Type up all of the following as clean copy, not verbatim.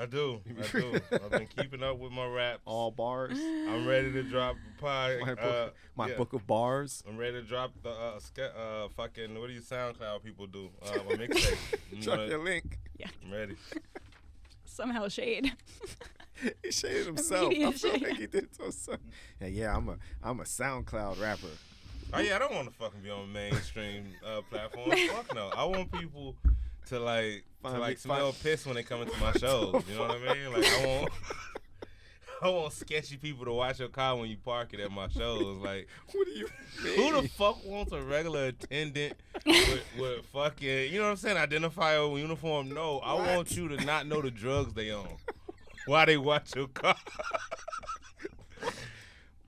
I do. I've been keeping up with my raps. All bars. I'm ready to drop My book of bars. I'm ready to drop the fucking, what do you SoundCloud people do? My mixtape. Drop your link. Yeah. I'm ready. Somehow shade. He shaded himself. Immediate I feel shade. like he did to himself. Yeah, I'm a SoundCloud rapper. Oh yeah, I don't want to fucking be on mainstream platforms. Fuck no. I want people to smell piss when they come into my shows. You know what I mean? Like I want sketchy people to watch your car when you park it at my shows. Like, What do you mean? who the fuck wants a regular attendant with fucking, you know what I'm saying, identifier uniform? No, I want you to not know the drugs they own while they watch your car.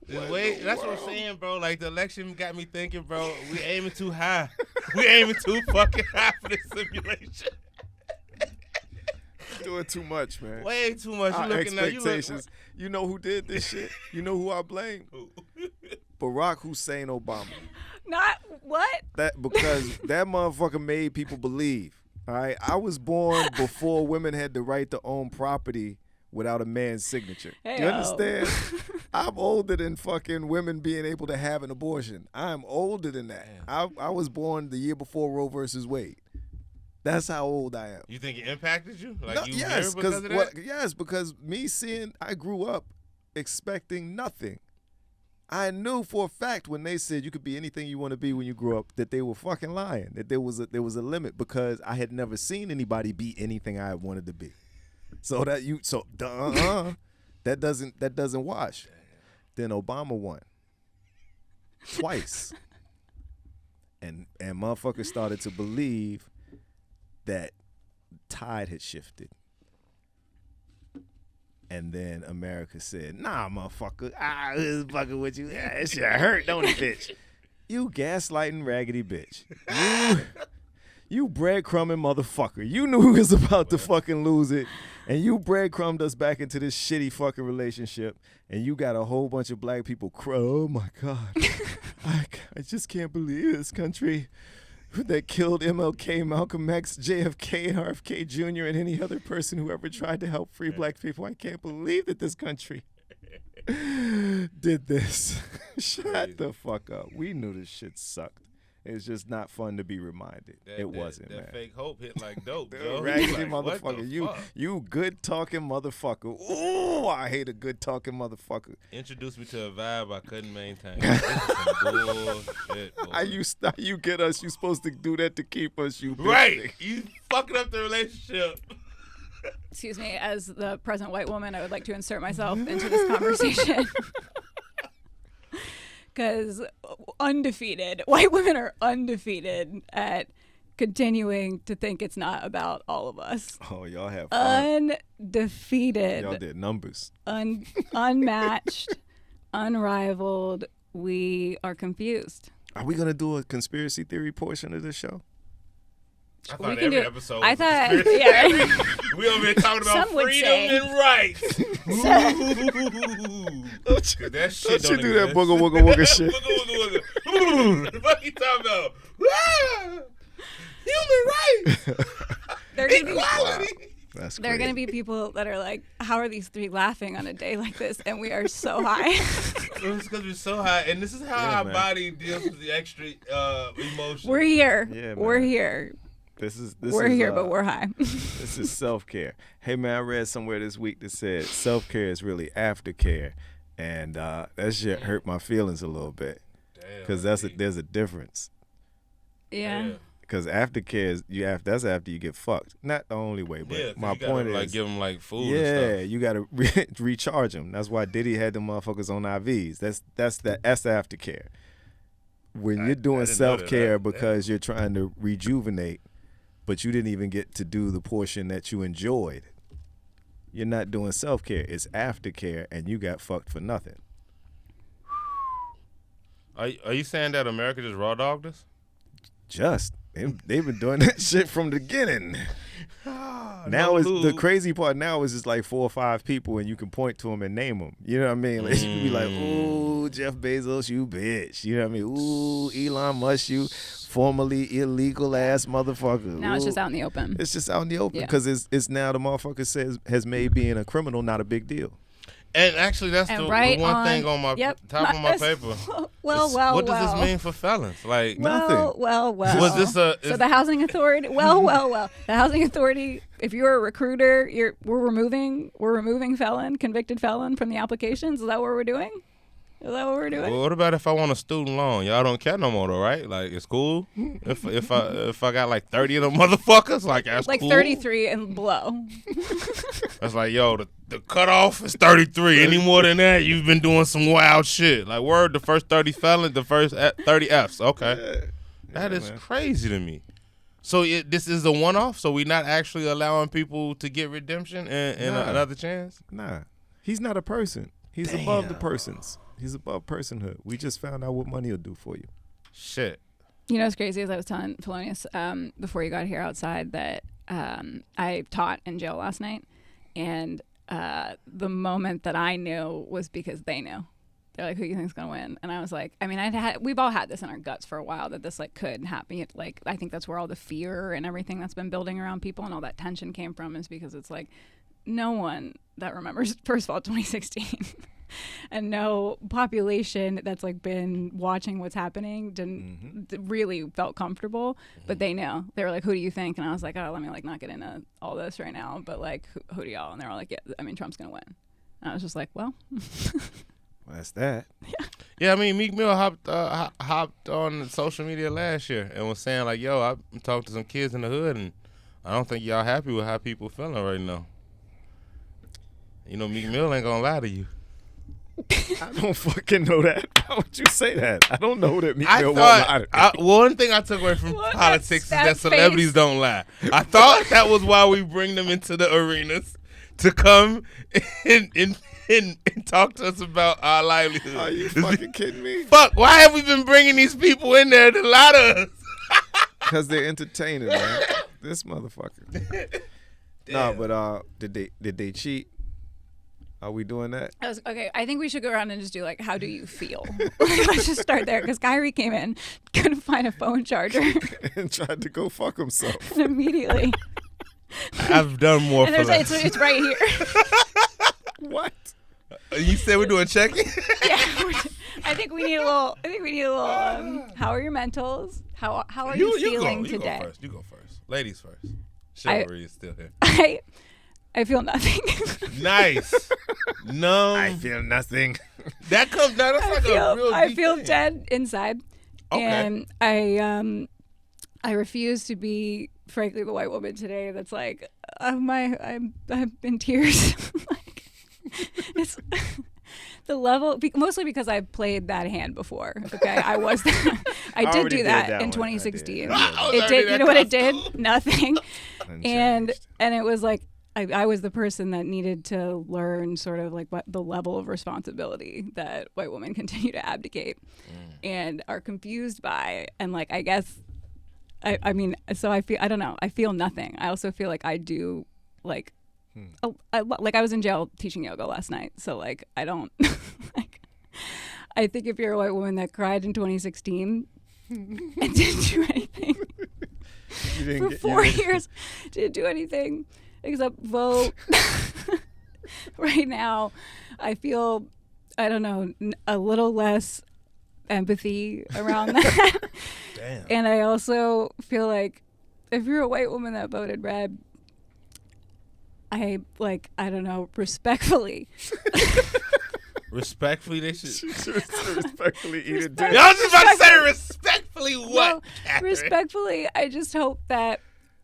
That's what I'm saying, bro. Like, the election got me thinking, bro, we aiming too high. We aiming too fucking high for this simulation. Doing too much, man. Way too much. Our You looking at expectations. You know who did this shit? You know who I blame? Barack Hussein Obama. Not what? Because that motherfucker made people believe. All right, I was born before women had the right to own property without a man's signature. Do you Hey-o. understand? I'm older than fucking women being able to have an abortion. I'm older than that. I was born the year before Roe versus Wade. That's how old I am. You think it impacted you? Like, No, you yes, here because of that? yes, because I grew up expecting nothing. I knew for a fact when they said you could be anything you want to be when you grow up that they were fucking lying. That there was a limit because I had never seen anybody be anything I wanted to be. So that doesn't wash. Then Obama won twice, and motherfuckers started to believe that tide had shifted. And then America said, nah, motherfucker, I was fucking with you. That shit hurt, don't it, bitch? You gaslighting raggedy bitch. You breadcrumbing motherfucker. You knew we was about to fucking lose it, and you breadcrumbed us back into this shitty fucking relationship, and you got a whole bunch of black people oh my God. I just can't believe this country that killed MLK, Malcolm X, JFK, RFK Jr., and any other person who ever tried to help free black people. I can't believe that this country did this. Shut the fuck up. We knew this shit sucked. It's just not fun to be reminded. It wasn't, man. That fake hope hit like dope, bro. Raggedy Like, what the motherfucker. fuck? You good talking motherfucker. Ooh, I hate a good talking motherfucker. Introduced me to a vibe I couldn't maintain. This is some bullshit, boy. You get us. You supposed to do that to keep us. You bitch. Right. You fucking up the relationship. Excuse me, as the present white woman, I would like to insert myself into this conversation. Because white women are undefeated at continuing to think it's not about all of us. Oh, y'all have fun. Undefeated. Y'all did numbers. Unmatched, unrivaled. We are confused. Are we gonna do a conspiracy theory portion of the show? I thought We can every do it. episode I was thought, conspiracy. yeah, right? We over here talking about Some would freedom say. and rights. Ooh. That shit Don't you do that booga wooga wooga shit. Booga wooga wooga. What the fuck you talking about? Ah! Human rights. Equality. That's There are going to crazy. be people that are like, how are these three laughing on a day like this? And we are so high. It's because we're so high, and this is how Yeah, our man. body deals with the extra emotion. We're here. Yeah, We're man. here. We're here, but we're high. This is self-care. Hey, man, I read somewhere this week that said self-care is really aftercare. And that shit hurt my feelings a little bit. Because there's a difference. Yeah. Because aftercare is that's after you get fucked. Not the only way, but Yeah, my you gotta, point is, like, give them like food. yeah, and stuff. you gotta recharge them. That's why Diddy had them motherfuckers on IVs. That's the aftercare. When you're doing didn't know that. self-care because you're trying to rejuvenate, but you didn't even get to do the portion that you enjoyed. You're not doing self-care. It's aftercare, and you got fucked for nothing. Are you saying that America just raw dogged us? They've been doing that shit from the beginning. Now is the crazy part. Now is just like 4 or 5 people, and you can point to them and name them. You know what I mean? Like, you can be like, "Ooh, Jeff Bezos, you bitch." You know what I mean? Ooh, Elon Musk, you formerly illegal ass motherfucker. Now it's just out in the open. It's just out in the open because it's now the motherfucker has made being a criminal not a big deal. And actually, that's the one thing on my top of my paper. What does this mean for felons? Like nothing. Well. Was this so the housing authority? Well. The housing authority. If you're a recruiter, we're removing convicted felon from the applications. Is that what we're doing? Well, what about if I want a student loan? Y'all don't care no more, though, right? Like, it's cool if I got like 30 of them motherfuckers. Like, that's like cool. 33 and below. That's like, yo, the cutoff is 33. Any more than that, you've been doing some wild shit. Like, word, the first 30 felons, the first 30 Fs. Okay, that is crazy to me. So this is a one-off. So we're not actually allowing people to get redemption and another chance. Nah, he's not a person. He's above the persons. He's above personhood. We just found out what money will do for you. Shit. You know what's crazy is I was telling Felonious before you got here outside that I taught in jail last night, and the moment that I knew was because they knew. They're like, "Who do you think's gonna win?" And I was like, I mean, we've all had this in our guts for a while that this like could happen. Like, I think that's where all the fear and everything that's been building around people and all that tension came from, is because it's like no one that remembers, first of all, 2016. And no population that's like been watching what's happening really felt comfortable, but they know. They were like, "Who do you think?" And I was like, "Oh, let me like not get into all this right now, but like, who do y'all?" And they were like, "Yeah, I mean, Trump's gonna win." And I was just like, "Well, that's that." Yeah, I mean, Meek Mill hopped on social media last year and was saying like, "Yo, I'm talking to some kids in the hood, and I don't think y'all happy with how people feeling right now." You know, Meek Mill ain't gonna lie to you. I don't fucking know that. How would you say that? I don't know that Meek Mill won't lie to me. One thing I took away from politics is that celebrities don't lie. I thought that was why we bring them into the arenas to come and talk to us about our livelihood. Are you fucking kidding me? Fuck, why have we been bringing these people in there to lie to us? Because they're entertaining, man. This motherfucker. No, but did they cheat? Are we doing that? Okay, I think we should go around and just do like, how do you feel? Let's just start there, because Kyrie came in, couldn't find a phone charger. And tried to go fuck himself. And immediately. I've done more for that. It's right here. What? You said we're doing check-in? Yeah. I think we need a little, how are your mentals? How are you feeling today? You go first. Ladies first. Chivalry is still here. I feel nothing. Nice. No. I feel nothing. That comes down. That's like a real I feel thing. dead inside. Okay. And I refuse to be, frankly, the white woman today that's like, I'm in tears. Like, it's the level, mostly because I've played that hand before. Okay, I did do that in 2016. It did. You know what it did? Nothing. And it was like, I was the person that needed to learn sort of like what the level of responsibility that white women continue to abdicate and are confused by. And like, I guess, I mean, so I don't know. I feel nothing. I also feel like I do like, I was in jail teaching yoga last night. So like, I don't, like, I think if you're a white woman that cried in 2016 and didn't do anything for 4 years, didn't do anything except vote. Right now, I feel, I don't know, a little less empathy around that. Damn. And I also feel like if you're a white woman that voted red, I don't know, respectfully. Respectfully, they should. Respectfully eat a dick. Y'all just about to say respectfully what? Well, respectfully, I just hope that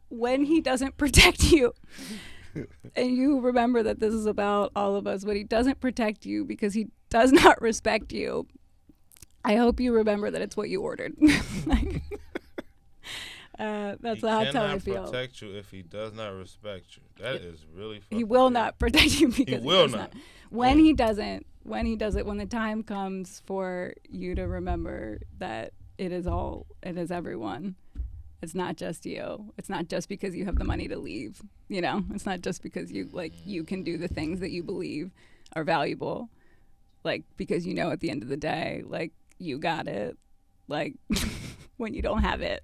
when he doesn't protect you, and you remember that this is about all of us, when he doesn't protect you because he does not respect you, I hope you remember that it's what you ordered. Like, that's how I feel. He cannot protect you if he does not respect you. That is really fucking He will not protect you because he will not. When he doesn't, when the time comes for you to remember that it is everyone. It's not just you. It's not just because you have the money to leave. You know, it's not just because you can do the things that you believe are valuable. Like, because at the end of the day, like, you got it. Like, when you don't have it.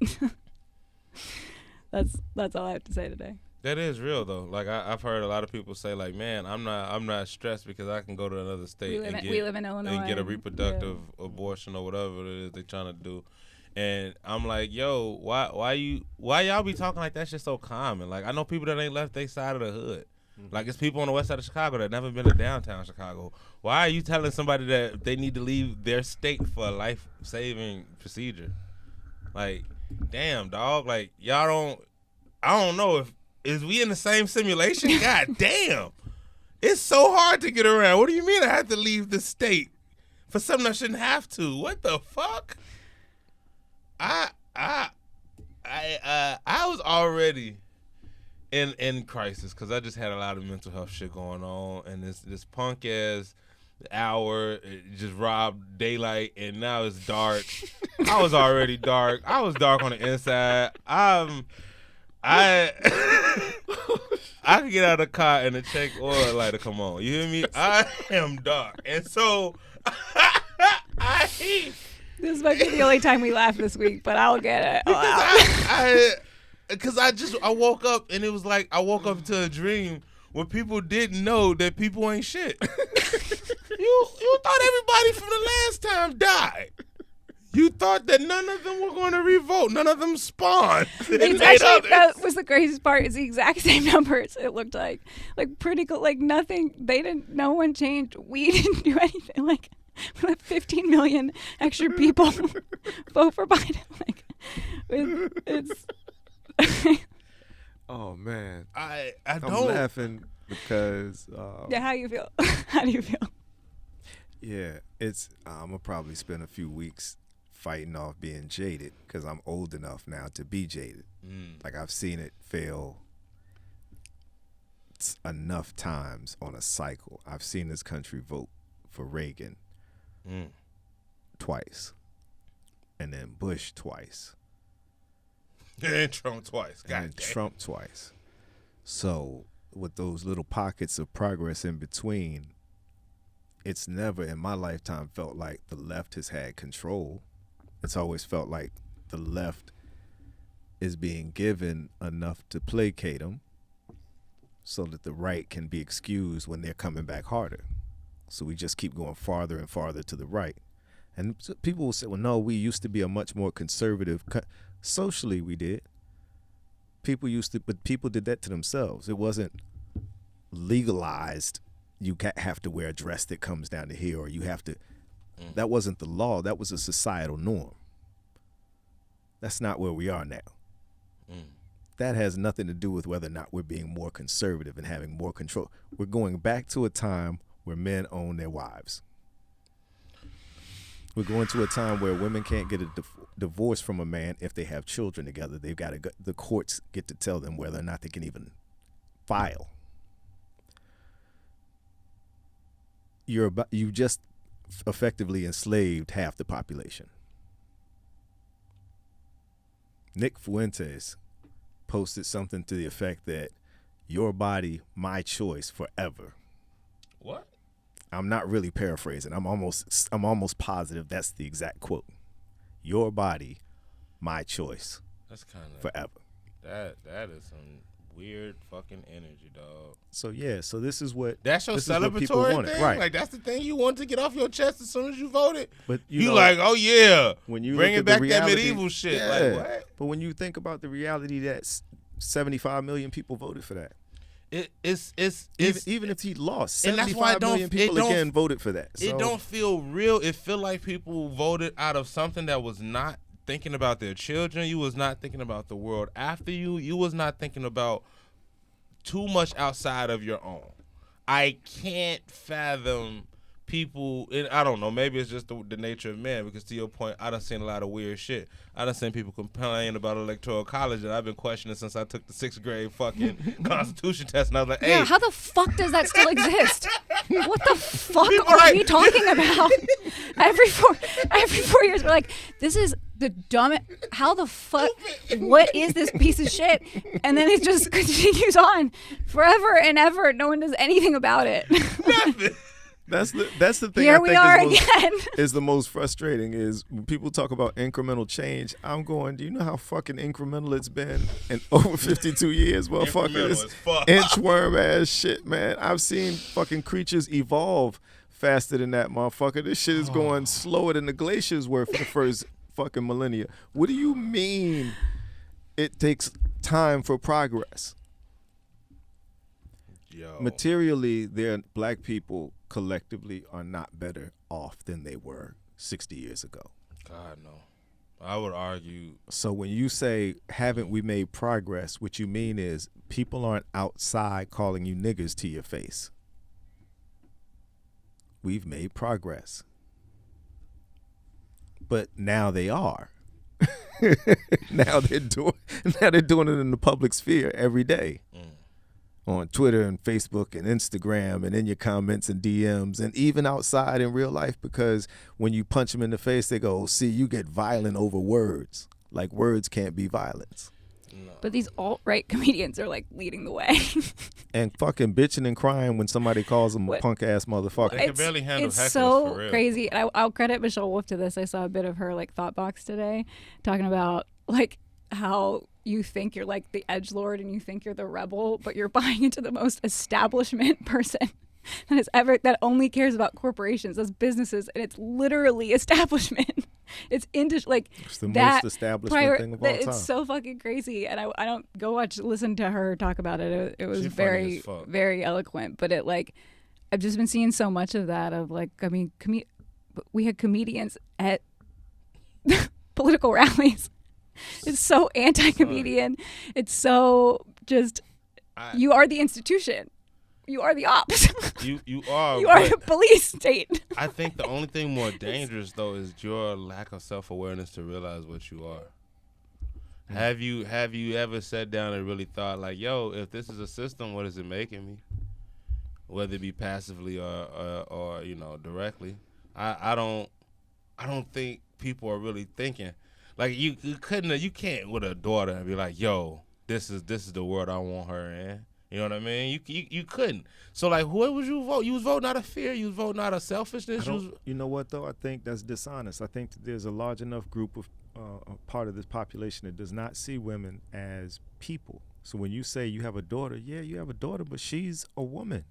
That's all I have to say today. That is real though. Like I've heard a lot of people say, like, man, I'm not stressed because I can go to another state We live in Illinois and get a reproductive abortion or whatever it is they're trying to do. And I'm like, yo, why y'all be talking like that shit so common? Like, I know people that ain't left their side of the hood. Like, it's people on the west side of Chicago that never been to downtown Chicago. Why are you telling somebody that they need to leave their state for a life-saving procedure? Like, damn, dog. Like, y'all don't. I don't know is we in the same simulation? God damn. It's so hard to get around. What do you mean I have to leave the state for something I shouldn't have to? What the fuck? I was already in crisis because I just had a lot of mental health shit going on, and this punk ass hour it just robbed daylight, and now it's dark. I was already dark. I was dark on the inside. I could get out of the car and the check oil lighter come on. You hear me? I am dark, and so This might be the only time we laugh this week, but I'll get it. Because I woke up and it was like I woke up to a dream where people didn't know that people ain't shit. You thought everybody from the last time died. You thought that none of them were going to revolt. None of them spawned. It's actually, that was the craziest part. It's the exact same numbers. It looked like pretty cool. Like nothing. No one changed. We didn't do anything. Like we let 15 million extra people vote for Biden. Like it's. Oh man, I'm don't laughing because. Yeah, how you feel? How do you feel? Yeah, I'm gonna probably spend a few weeks fighting off being jaded because I'm old enough now to be jaded. Like I've seen it fail enough times on a cycle. I've seen this country vote for Reagan twice, and then Bush twice, and Trump twice. Trump twice. So with those little pockets of progress in between, it's never in my lifetime felt like the left has had control. It's always felt like the left is being given enough to placate them so that the right can be excused when they're coming back harder. So we just keep going farther and farther to the right. And people will say, well, no, we used to be a much more conservative. Socially, we did. But people did that to themselves. It wasn't legalized. You have to wear a dress that comes down to here, or you have to. That wasn't the law. That was a societal norm. That's not where we are now. That has nothing to do with whether or not we're being more conservative and having more control. We're going back to a time where men own their wives. We're going to a time where women can't get a divorce from a man if they have children together. They've got to. The courts get to tell them whether or not they can even file. You just effectively enslaved half the population. Nick Fuentes posted something to the effect that your body, my choice forever. What? I'm not really paraphrasing. I'm almost positive that's the exact quote. Your body, my choice. That's kind of forever. That is some weird fucking energy, dog. So yeah, this is what that's your celebratory thing, right? Like that's the thing you want to get off your chest as soon as you voted. But you know, like, oh yeah, when you bringing back that medieval shit. Yeah. Like what? But when you think about the reality that 75 million people voted for that, it's even if he lost, 75 million people again voted for that. So. It don't feel real. It feel like people voted out of something that was not thinking about their children. You was not thinking about the world after you. You was not thinking about too much outside of your own. I can't fathom people, and I don't know, maybe it's just the nature of man, because to your point, I done seen a lot of weird shit. I done seen people complain about electoral college that I've been questioning since I took the 6th grade fucking constitution test, and I was like, hey. Yeah, how the fuck does that still exist? What the fuck are we talking about? Every 4 years, we're like, this is the dumbest, how the fuck, what is this piece of shit? And then it just continues on forever and ever. No one does anything about it. That's the thing. Here I we think are is again. is the most frustrating is when people talk about incremental change. I'm going, do you know how fucking incremental it's been in over 52 years, motherfucker? Incremental This as fuck. inchworm ass shit, man. I've seen fucking creatures evolve faster than that, motherfucker. This shit is going slower than the glaciers were for the first fucking millennia. What do you mean it takes time for progress? Yo. Materially, black people collectively are not better off than they were 60 years ago. God, no. I would argue. So when you say, haven't we made progress, what you mean is people aren't outside calling you niggers to your face. We've made progress. But now they are. now they're doing it in the public sphere every day. On Twitter and Facebook and Instagram and in your comments and DMs and even outside in real life, because when you punch them in the face, they go, see, you get violent over words. Like words can't be violence. No. But these alt-right comedians are like leading the way. And fucking bitching and crying when somebody calls them a punk ass motherfucker. They can barely handle it's hecklers so for real. crazy. And I'll credit Michelle Wolf to this. I saw a bit of her like thought box today talking about like how you think you're like the edgelord and you think you're the rebel, but you're buying into the most establishment person that only cares about corporations as businesses, and it's literally establishment. It's into like It's the that most establishment thing of all time. It's so fucking crazy, and I don't listen to her talk about it. It was She funny very as fuck. very eloquent, but it like I've just been seeing so much of that of like I mean we had comedians at political rallies. It's so anti-comedian. It's so just you are the institution. You are the ops. You are. You are but the police state. I think the only thing more dangerous though is your lack of self-awareness to realize what you are. Have you ever sat down and really thought like, yo, if this is a system, what is it making me? Whether it be passively or you know directly. I don't think people are really thinking. Like you can't with a daughter and be like, yo, this is the world I want her in. You know what I mean? You couldn't. So like, what would you vote? You was voting out of fear. You was voting out of selfishness. You know what though? I think that's dishonest. I think that there's a large enough group of a part of this population that does not see women as people. So when you say you have a daughter, yeah, you have a daughter, but she's a woman.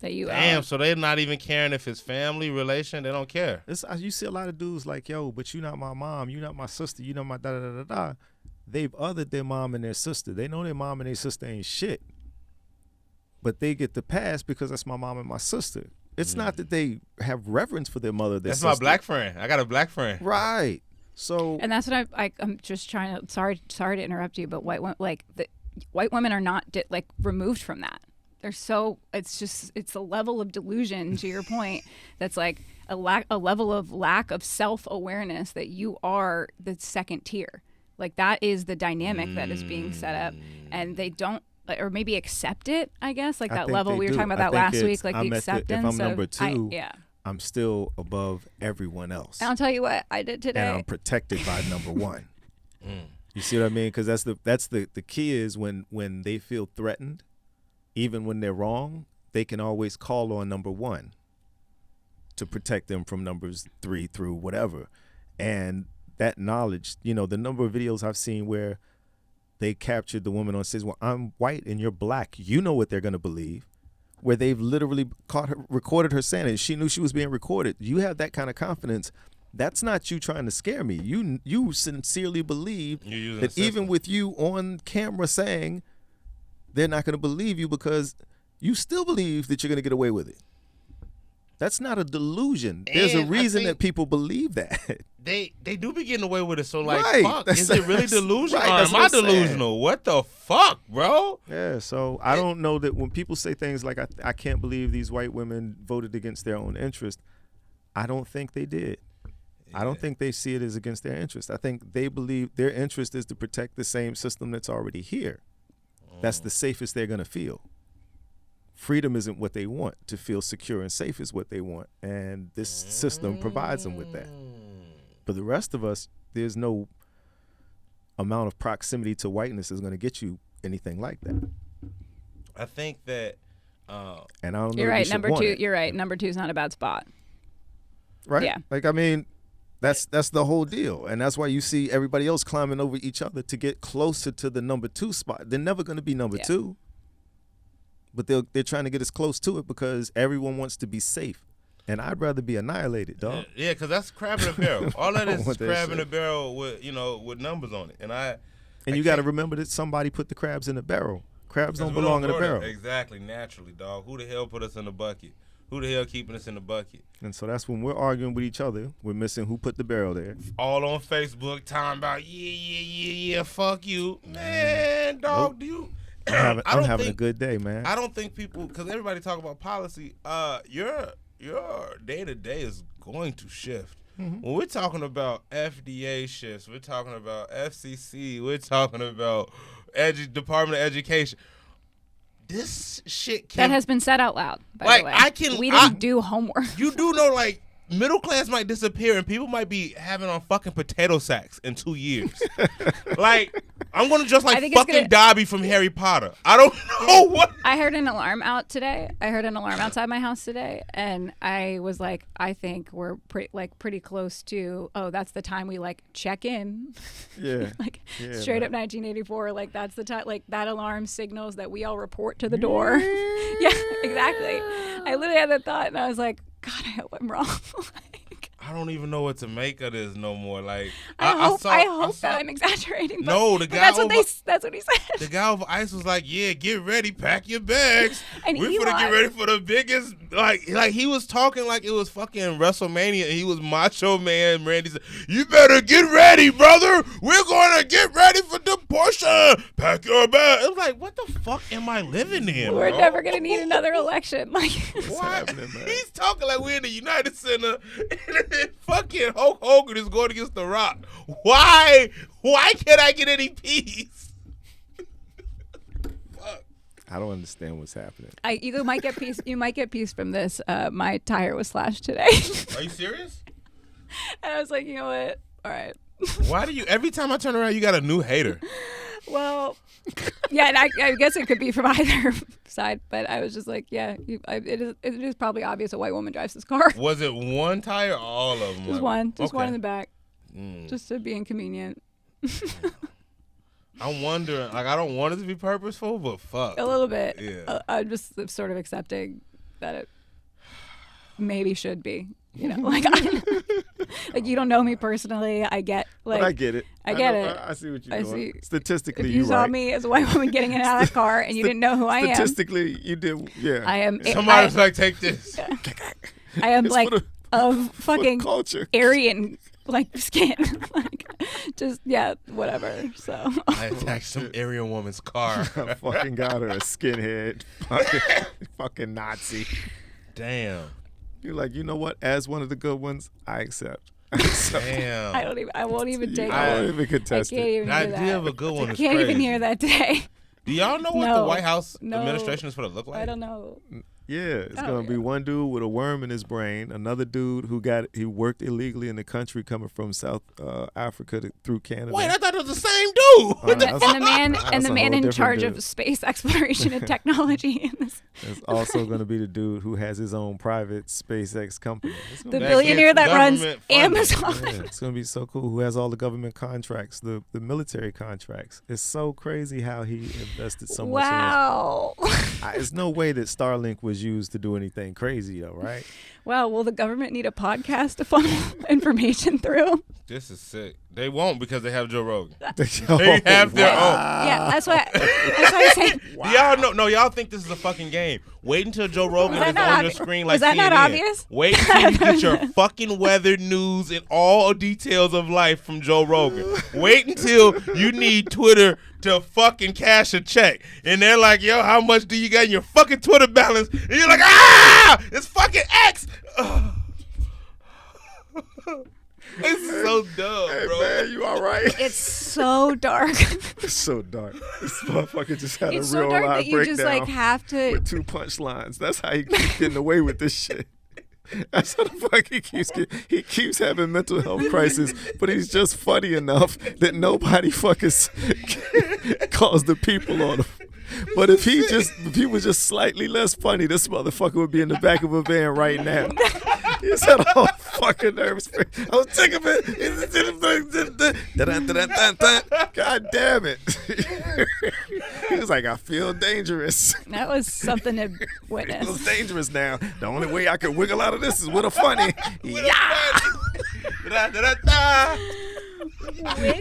That you Damn, so they're not even caring if it's family, relation. They don't care. You see a lot of dudes like, yo, but you're not my mom. You're not my sister. You're not my da-da-da-da-da. They've othered their mom and their sister. They know their mom and their sister ain't shit. But they get the pass because that's my mom and my sister. It's not that they have reverence for their mother. Their That's sister. my black friend. I got a black friend. Right. So. And that's what I'm just trying to. Sorry to interrupt you, but white women are not like removed from that. They're so. It's a level of delusion to your point. That's like a level of lack of self-awareness that you are the second tier. Like that is the dynamic that is being set up, and they don't. Or maybe accept it, I guess, like that level we were talking about that last week, like the acceptance. If I'm number two, yeah. I'm still above everyone else. And I'll tell you what I did today. And I'm protected by number one. You see what I mean? Because that's the key is when they feel threatened, even when they're wrong, they can always call on number one to protect them from numbers 3 through whatever. And that knowledge, the number of videos I've seen where they captured the woman on stage. Well, I'm white and you're black. You know what they're going to believe. Where they've literally recorded her saying it. She knew she was being recorded. You have that kind of confidence. That's not you trying to scare me. You sincerely believe that even with you on camera saying they're not going to believe you because you still believe that you're going to get away with it. That's not a delusion. There's a reason that people believe that. They do be getting away with it. So like, right. fuck, is it really delusional? Right, or am I delusional? What the fuck, bro? Yeah. So I don't know that when people say things like I can't believe these white women voted against their own interest. I don't think they did. Yeah. I don't think they see it as against their interest. I think they believe their interest is to protect the same system that's already here. That's the safest they're gonna feel. Freedom isn't what they want. To feel secure and safe is what they want. And this system provides them with that. For the rest of us, there's no amount of proximity to whiteness is going to get you anything like that. I think that And I don't know. You're if right. we should Number want 2. it, You're right. Number 2 is not a bad spot. right? Yeah. Like I mean, that's the whole deal, and that's why you see everybody else climbing over each other to get closer to the number 2 spot. They're never going to be number 2, but they're trying to get as close to it because everyone wants to be safe. And I'd rather be annihilated, dog. Yeah, because that's crab in a barrel. All that is want that crab in shit. a barrel with with numbers on it. And you got to remember that somebody put the crabs in the barrel. Crabs don't belong in a barrel. Exactly, naturally, dog. Who the hell put us in the bucket? Who the hell keeping us in the bucket? And so that's when we're arguing with each other. We're missing who put the barrel there. All on Facebook, talking about yeah, fuck you, man, dog. Nope. Do you? I'm I don't having a think- good day, man. I don't think people, because everybody talk about policy. Your day to day is going to shift. Mm-hmm. When we're talking about FDA shifts, we're talking about FCC, we're talking about Department of Education. This shit That can has been said out loud, by Like, the way. I can- We I- didn't do homework. You do know, like, middle class might disappear and people might be having on fucking potato sacks in 2 years. Like, I'm going to just like I think it's fucking gonna- Dobby from Harry Potter. I don't know what. I heard an alarm out today. I heard an alarm outside my house today, and I was like, I think we're pretty close to. Oh, that's the time we like check in. Yeah. Like Yeah, straight man. up 1984. Like that's the time. Like that alarm signals that we all report to the door. Yeah, exactly. I literally had that thought, and I was like, God, I hope I'm wrong. Like, I don't even know what to make of this no more. Like, I hope saw- that I'm exaggerating. But, No, the but guy that's what over- that's what he said. The guy over ice was like, "Yeah, get ready, pack your bags. And We're gonna get Elon- ready for the biggest." Like he was talking like it was fucking WrestleMania, and he was Macho Man. Randy said, "You better get ready, brother. We're gonna get ready for the portion. Pack your bag." It was like, what the fuck am I living in? We're bro? never gonna need another election. Like, Why? happening, man? He's talking like we're in the United Center, and fucking Hulk Hogan is going against The Rock. Why? Why can't I get any peace? Fuck. I don't understand what's happening. you might get peace. You might get peace from this. My tire was slashed today, Are you serious? and I was like, you know what? All right. Why do you? Every time I turn around, you got a new hater. Well, yeah, and I guess it could be from either side, but I was just like, yeah, it is probably obvious a white woman drives this car. Was it one tire or all of them? Just one in the back, Mm. just to be inconvenient. I'm wondering. Like, I don't want it to be purposeful, but fuck. A little bit. Yeah. I'm just sort of accepting that it maybe should be. You know, like, like you don't know me personally. I get like. But I get it. I get know- it. I see what you're I doing. see. Statistically, If you you're saw right. me as a white woman getting in and out of that car and you didn't know who I am, Statistically, you did. Yeah. I am. Somebody's like, take this. I am It's like for the- of for fucking culture. Aryan like skin, like just whatever. So I attacked some Aryan woman's car. I fucking got her a skinhead, fucking Nazi. Damn. You're like, you know what? As one of the good ones, I accept. Damn. I won't even take I that. won't even I contest can't it. even The hear that. idea of a good one I is can't even crazy. hear that today. Do y'all know what No. the White House No. administration is supposed to look like? I don't know. Yeah, it's Oh, gonna be yeah. one dude with a worm in his brain, another dude he worked illegally in the country coming from South Africa through Canada. Wait, I thought it was the same dude. Oh, that's- And the man that's and the a man whole in different charge dude. of space exploration and technology in this. It's also going to be the dude who has his own private SpaceX company. It's The gonna be- billionaire gets that runs government funding. Amazon. yeah, it's going to be so cool. Who has all the government contracts, the military contracts. It's so crazy how he invested so much in Wow. it. There's no way that Starlink was used to do anything crazy, though, right? Wow. Will the government need a podcast to funnel information through? This is sick. They won't because they have Joe Rogan. They They have their own. Yeah, that's why I say. Y'all know, no, y'all think this is a fucking game. Wait until Joe Rogan Was is that on not your obvi- screen was like that not CNN. obvious? Wait until you get your fucking weather news and all details of life from Joe Rogan. Wait until you need Twitter to fucking cash a check. And they're like, yo, how much do you got in your fucking Twitter balance? And you're like, it's fucking X. Ugh. It's so dumb, Hey, bro. man, you all right? It's so dark. It's so dark. This motherfucker just had It's a so real dark live that you breakdown just like have to. with 2 punchlines. That's how he keeps getting away with this shit. That's how the fuck he keeps having mental health crisis, but he's just funny enough that nobody fucking calls the people on him. But if he was just slightly less funny, this motherfucker would be in the back of a van right now. He said, "Oh, fucking nervous. I was sick of it." God damn it. He was like, "I feel dangerous." That was something to It witness. was dangerous now. The only way I could wiggle out of this is with a funny. Yeah.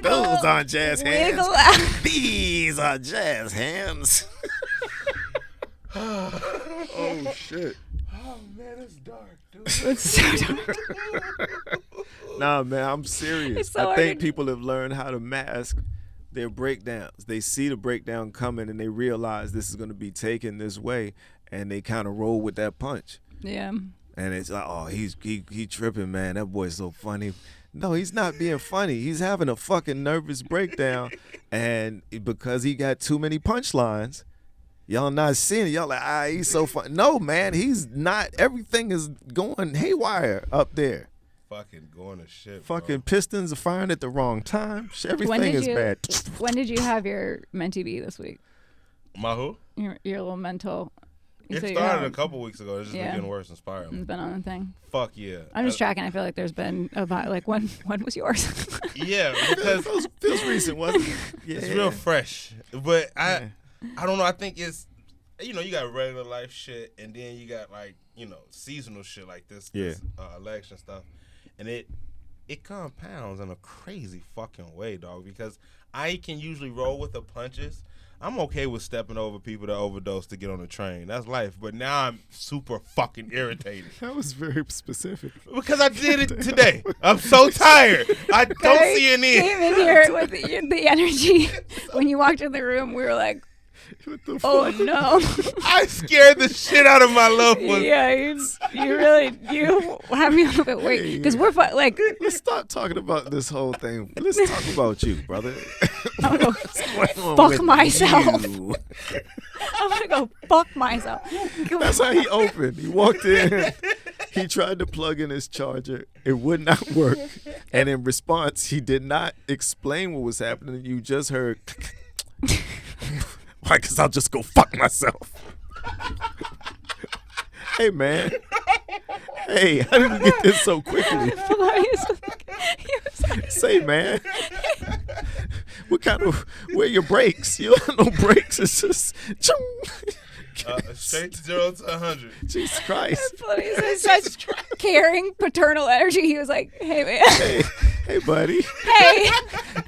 Those aren't jazz hands. Wiggle out. These are jazz hands. Oh shit. Oh man, it's dark, dude. It's so dark. Nah, man, I'm serious. It's so I hard think to- people have learned how to mask their breakdowns. They see the breakdown coming and they realize this is going to be taken this way, and they kind of roll with that punch. Yeah. And it's like, oh, he tripping, man. That boy's so funny. No, he's not being funny. He's having a fucking nervous breakdown, and because he got too many punchlines, y'all not seeing it. Y'all like, he's so fun. No, man, he's not. Everything is going haywire up there. Fucking going to shit. Fucking bro. pistons are firing at the wrong time. Everything did is you- bad. When did you have your mentee be this week? My who? Your little mental. you It said you started had- a couple weeks ago. It's just Yeah. been getting worse and spiraling. It's been on the thing. Fuck yeah. I'm just tracking. I feel like there's been about like when was yours? Yeah, because feels recent, wasn't it? Yeah. it's real fresh. But Yeah. I don't know. I think it's, you got regular life shit, and then you got like, seasonal shit like this election stuff. And it compounds in a crazy fucking way, dog, because I can usually roll with the punches. I'm okay with stepping over people that overdose to get on the train. That's life. But now I'm super fucking irritated. That was very specific. Because I did it today. I'm so tired. I don't see an end. Came in here with the energy. When you walked in the room, we were like, What the "Oh fuck? no!" I scared the shit out of my loved ones. Yeah, you really have me a little bit wait because we're like Let's stop talking about this whole thing. Let's talk about you, brother. I'm gonna What's going on fuck with myself. you? I'm gonna go fuck myself. That's how he opened. He walked in. He tried to plug in his charger. It would not work. And in response, he did not explain what was happening. You just heard, why? Because I'll just go fuck myself. Hey, man. Hey, how did we get this so quickly? Say, man. Where are your brakes? You don't have no brakes. It's just, Straight to 0 to 100. Jesus Christ. It's such caring paternal energy. He was like, "Hey man, Hey, buddy. hey."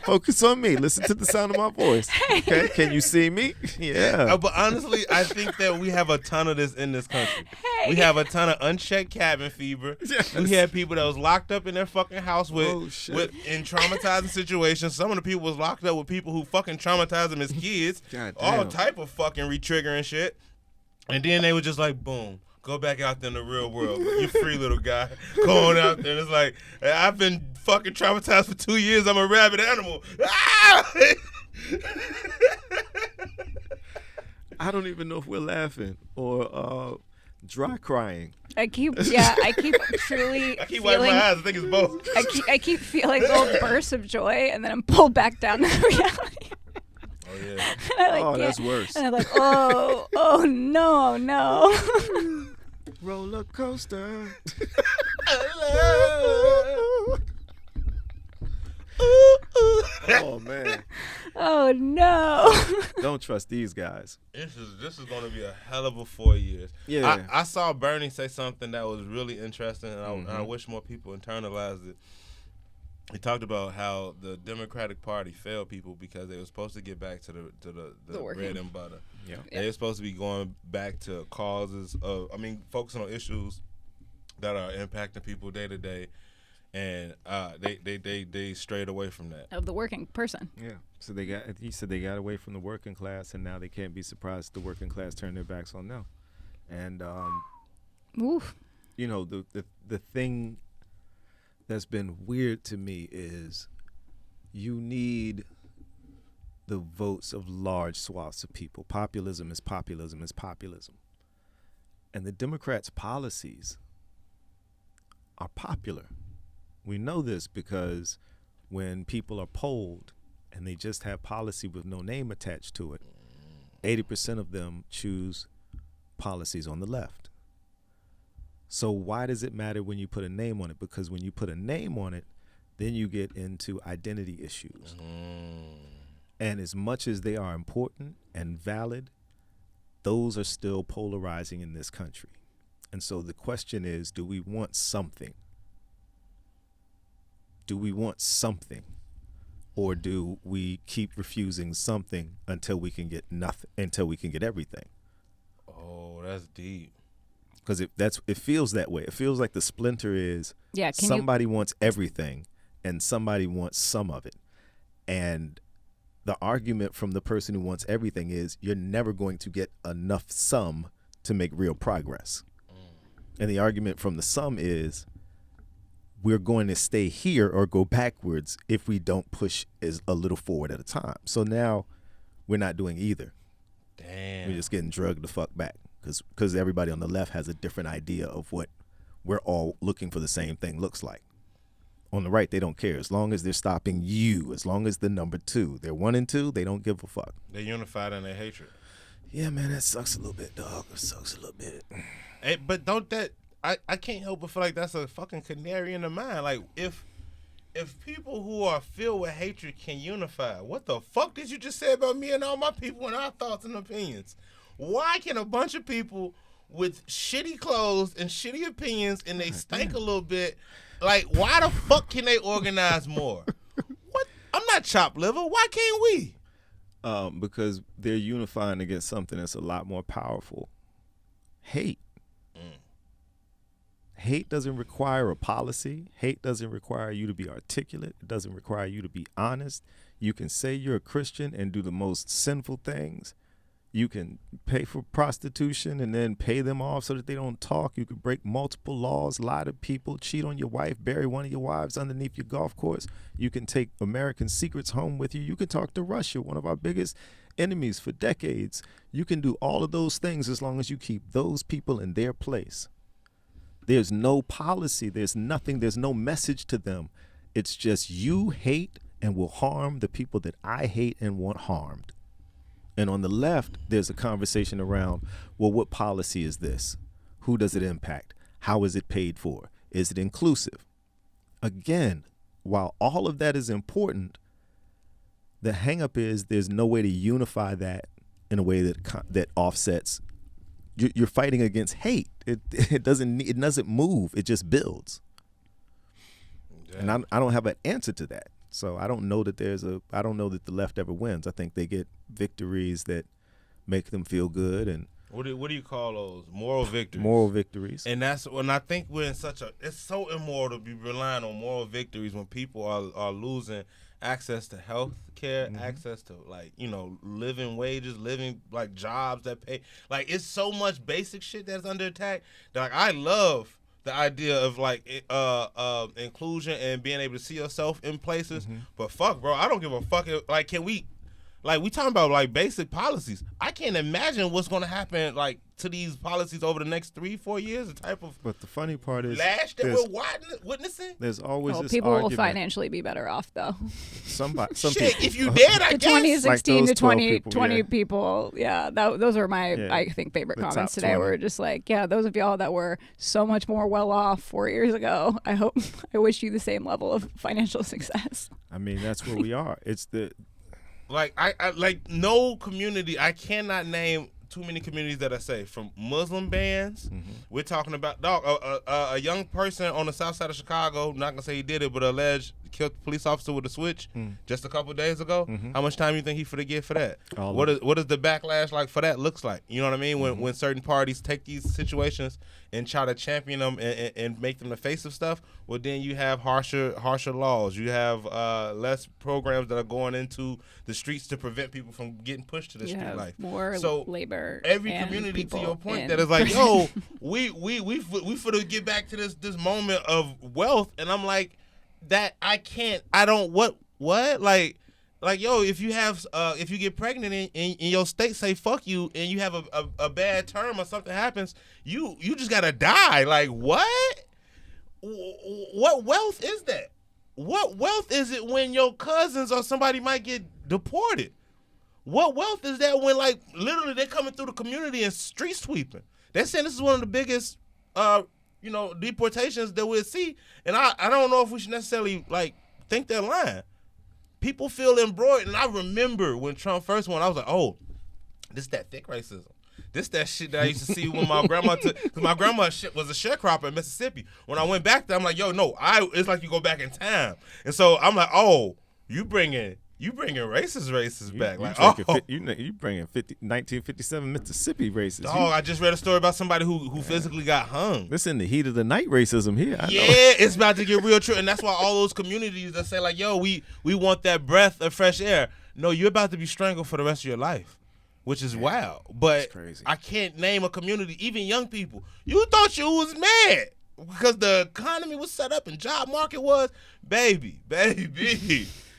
Focus on me. Listen to the sound of my voice. Okay, can you see me? Yeah. But honestly, I think that we have a ton of this in this country. Hey. We have a ton of unchecked cabin fever. Yes. We had people that was locked up in their fucking house Oh, shit. in traumatizing situations. Some of the people was locked up with people who fucking traumatized them as kids. God All damn. type of fucking retriggering shit. And then they were just like, boom. Go back out there in the real world. You free little guy. Going out there. And it's like, hey, I've been fucking traumatized for 2 years. I'm a rabid animal. Ah! I don't even know if we're laughing or dry crying. I keep truly I keep wiping feeling. my eyes. I think it's both. I keep feeling little bursts of joy, and then I'm pulled back down to reality. Oh, yeah. And I, Oh, that's can't- worse. And I'm like, oh no. Roller coaster. Oh, man. Oh no. Don't trust these guys. This is going to be a hell of a 4 years. Yeah. I saw Bernie say something that was really interesting, and Mm-hmm. I wish more people internalized it. He talked about how the Democratic Party failed people because they were supposed to get back to the working. bread and butter. Yeah. They were supposed to be going back to causes of, focusing on issues that are impacting people day to day, and they strayed away from that. Of the working person. Yeah. So he said they got away from the working class, and now they can't be surprised the working class turn their backs on them. And Oof. the thing that's been weird to me is you need the votes of large swaths of people. Populism is populism is populism. And the Democrats' policies are popular. We know this because when people are polled and they just have policy with no name attached to it, 80% of them choose policies on the left. So why does it matter when you put a name on it? Because when you put a name on it, then you get into identity issues. And as much as they are important and valid, those are still polarizing in this country. And so the question is, do we want something? Do we want something? Or do we keep refusing something until we can get nothing, until we can get everything? Oh, that's deep. Because it feels that way. It feels like the splinter is Can somebody wants everything and somebody wants some of it. And the argument from the person who wants everything is you're never going to get enough some to make real progress. And the argument from the some is we're going to stay here or go backwards if we don't push a little forward at a time. So now we're not doing either. Damn. We're just getting drugged the fuck back because everybody on the left has a different idea of what we're all looking for the same thing looks like. On the right, they don't care. As long as they're stopping you, as long as the number 2, they're 1 and 2, they don't give a fuck. They're unified in their hatred. Yeah, man, that sucks a little bit, dog. It sucks a little bit. Hey, but don't that I can't help but feel like that's a fucking canary in the mine. Like if people who are filled with hatred can unify, what the fuck did you just say about me and all my people and our thoughts and opinions? Why can a bunch of people with shitty clothes and shitty opinions and they stink a little bit, like why the fuck can they organize more? What? I'm not chopped liver. Why can't we? Because they're unifying against something that's a lot more powerful. Hate. Hate doesn't require a policy. Hate doesn't require you to be articulate. It doesn't require you to be honest. You can say you're a Christian and do the most sinful things. You can pay for prostitution and then pay them off so that they don't talk. You can break multiple laws, lie to people, cheat on your wife, bury one of your wives underneath your golf course. You can take American secrets home with you. You can talk to Russia, one of our biggest enemies for decades. You can do all of those things as long as you keep those people in their place. There's no policy. There's nothing. There's no message to them. It's just you hate and will harm the people that I hate and want harmed. And on the left, there's a conversation around, well, what policy is this? Who does it impact? How is it paid for? Is it inclusive? Again, while all of that is important, the hang-up is there's no way to unify that in a way that offsets. You're fighting against hate. It doesn't move. It just builds. Yeah. And I don't have an answer to that. So I don't know that I don't know that the left ever wins. I think they get victories that make them feel good. And what do you call those? Moral victories. Moral victories. And that's when I think we're in it's so immoral to be relying on moral victories when people are losing access to health care, access to living wages, living like jobs that pay. Like it's so much basic shit that's under attack that like I love the idea of inclusion and being able to see yourself in places. But fuck, bro, I don't give a fuck. Like, can we? Like, we talking about like basic policies. I can't imagine what's going to happen like to these policies over the next 3-4 years. The type of but the funny part is lash that we're witnessing. There's always this people argument. will financially be better off though. Some shit, people. if you did, I the guess. 2016 like to 20 people, 20 yeah. people, yeah, those are my I think favorite The comments top today. 20. Were just like, yeah, those of y'all that were so much more well off 4 years ago. I wish you the same level of financial success. I mean, that's where we are. It's the. Like I like no community. I cannot name too many communities that I say from Muslim bans. We're talking about a young person on the south side of Chicago. Not gonna say he did it, but alleged killed a police officer with a switch just a couple of days ago. How much time you think he finna get for that? What is the backlash like for that looks like? You know what I mean? When certain parties take these situations and try to champion them and make them the face of stuff, well then you have harsher laws. You have less programs that are going into the streets to prevent people from getting pushed to the street life. More so labor. Every and community, to your point, in that is like, yo, we finna get back to this moment of wealth, and I'm like, that I don't what like yo, if you have if you get pregnant and your state say fuck you and you have a bad term or something happens, you just gotta die. Like what wealth is that? What wealth is it when your cousins or somebody might get deported? What wealth is that when, like, literally they're coming through the community and street sweeping? They're saying this is one of the biggest, deportations that we'll see. And I don't know if we should necessarily, like, think they're lying. People feel embroidered. And I remember when Trump first won, I was like, oh, this that thick racism. This that shit that I used to see when my grandma took, because my grandma was a sharecropper in Mississippi. When I went back there, I'm like, yo, no, it's like you go back in time. And so I'm like, oh, you bringing racist back. You bringing 1957 Mississippi racists. Oh, I just read a story about somebody who physically got hung. This in the heat of the night racism here. I know. It's about to get real true. And that's why all those communities that say, like, yo, we want that breath of fresh air. No, you're about to be strangled for the rest of your life. Which is wild. But I can't name a community, even young people. You thought you was mad because the economy was set up and job market was. Baby.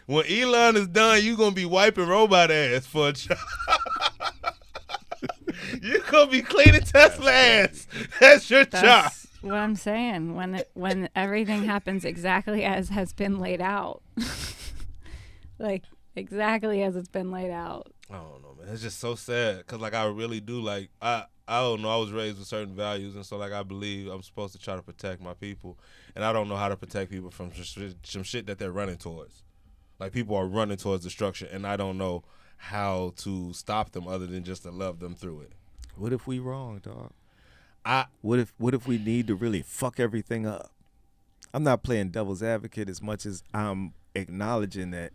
When Elon is done, you going to be wiping robot ass for a job. You're going to be cleaning Tesla ass. That's your job. What I'm saying. When everything happens exactly as has been laid out. Like, exactly as it's been laid out. I don't know, man. It's just so sad because, like, I really do, like, I don't know. I was raised with certain values, and so, like, I believe I'm supposed to try to protect my people, and I don't know how to protect people from some shit that they're running towards. Like, people are running towards destruction, and I don't know how to stop them other than just to love them through it. What if we wrong, dog? What if we need to really fuck everything up? I'm not playing devil's advocate as much as I'm acknowledging that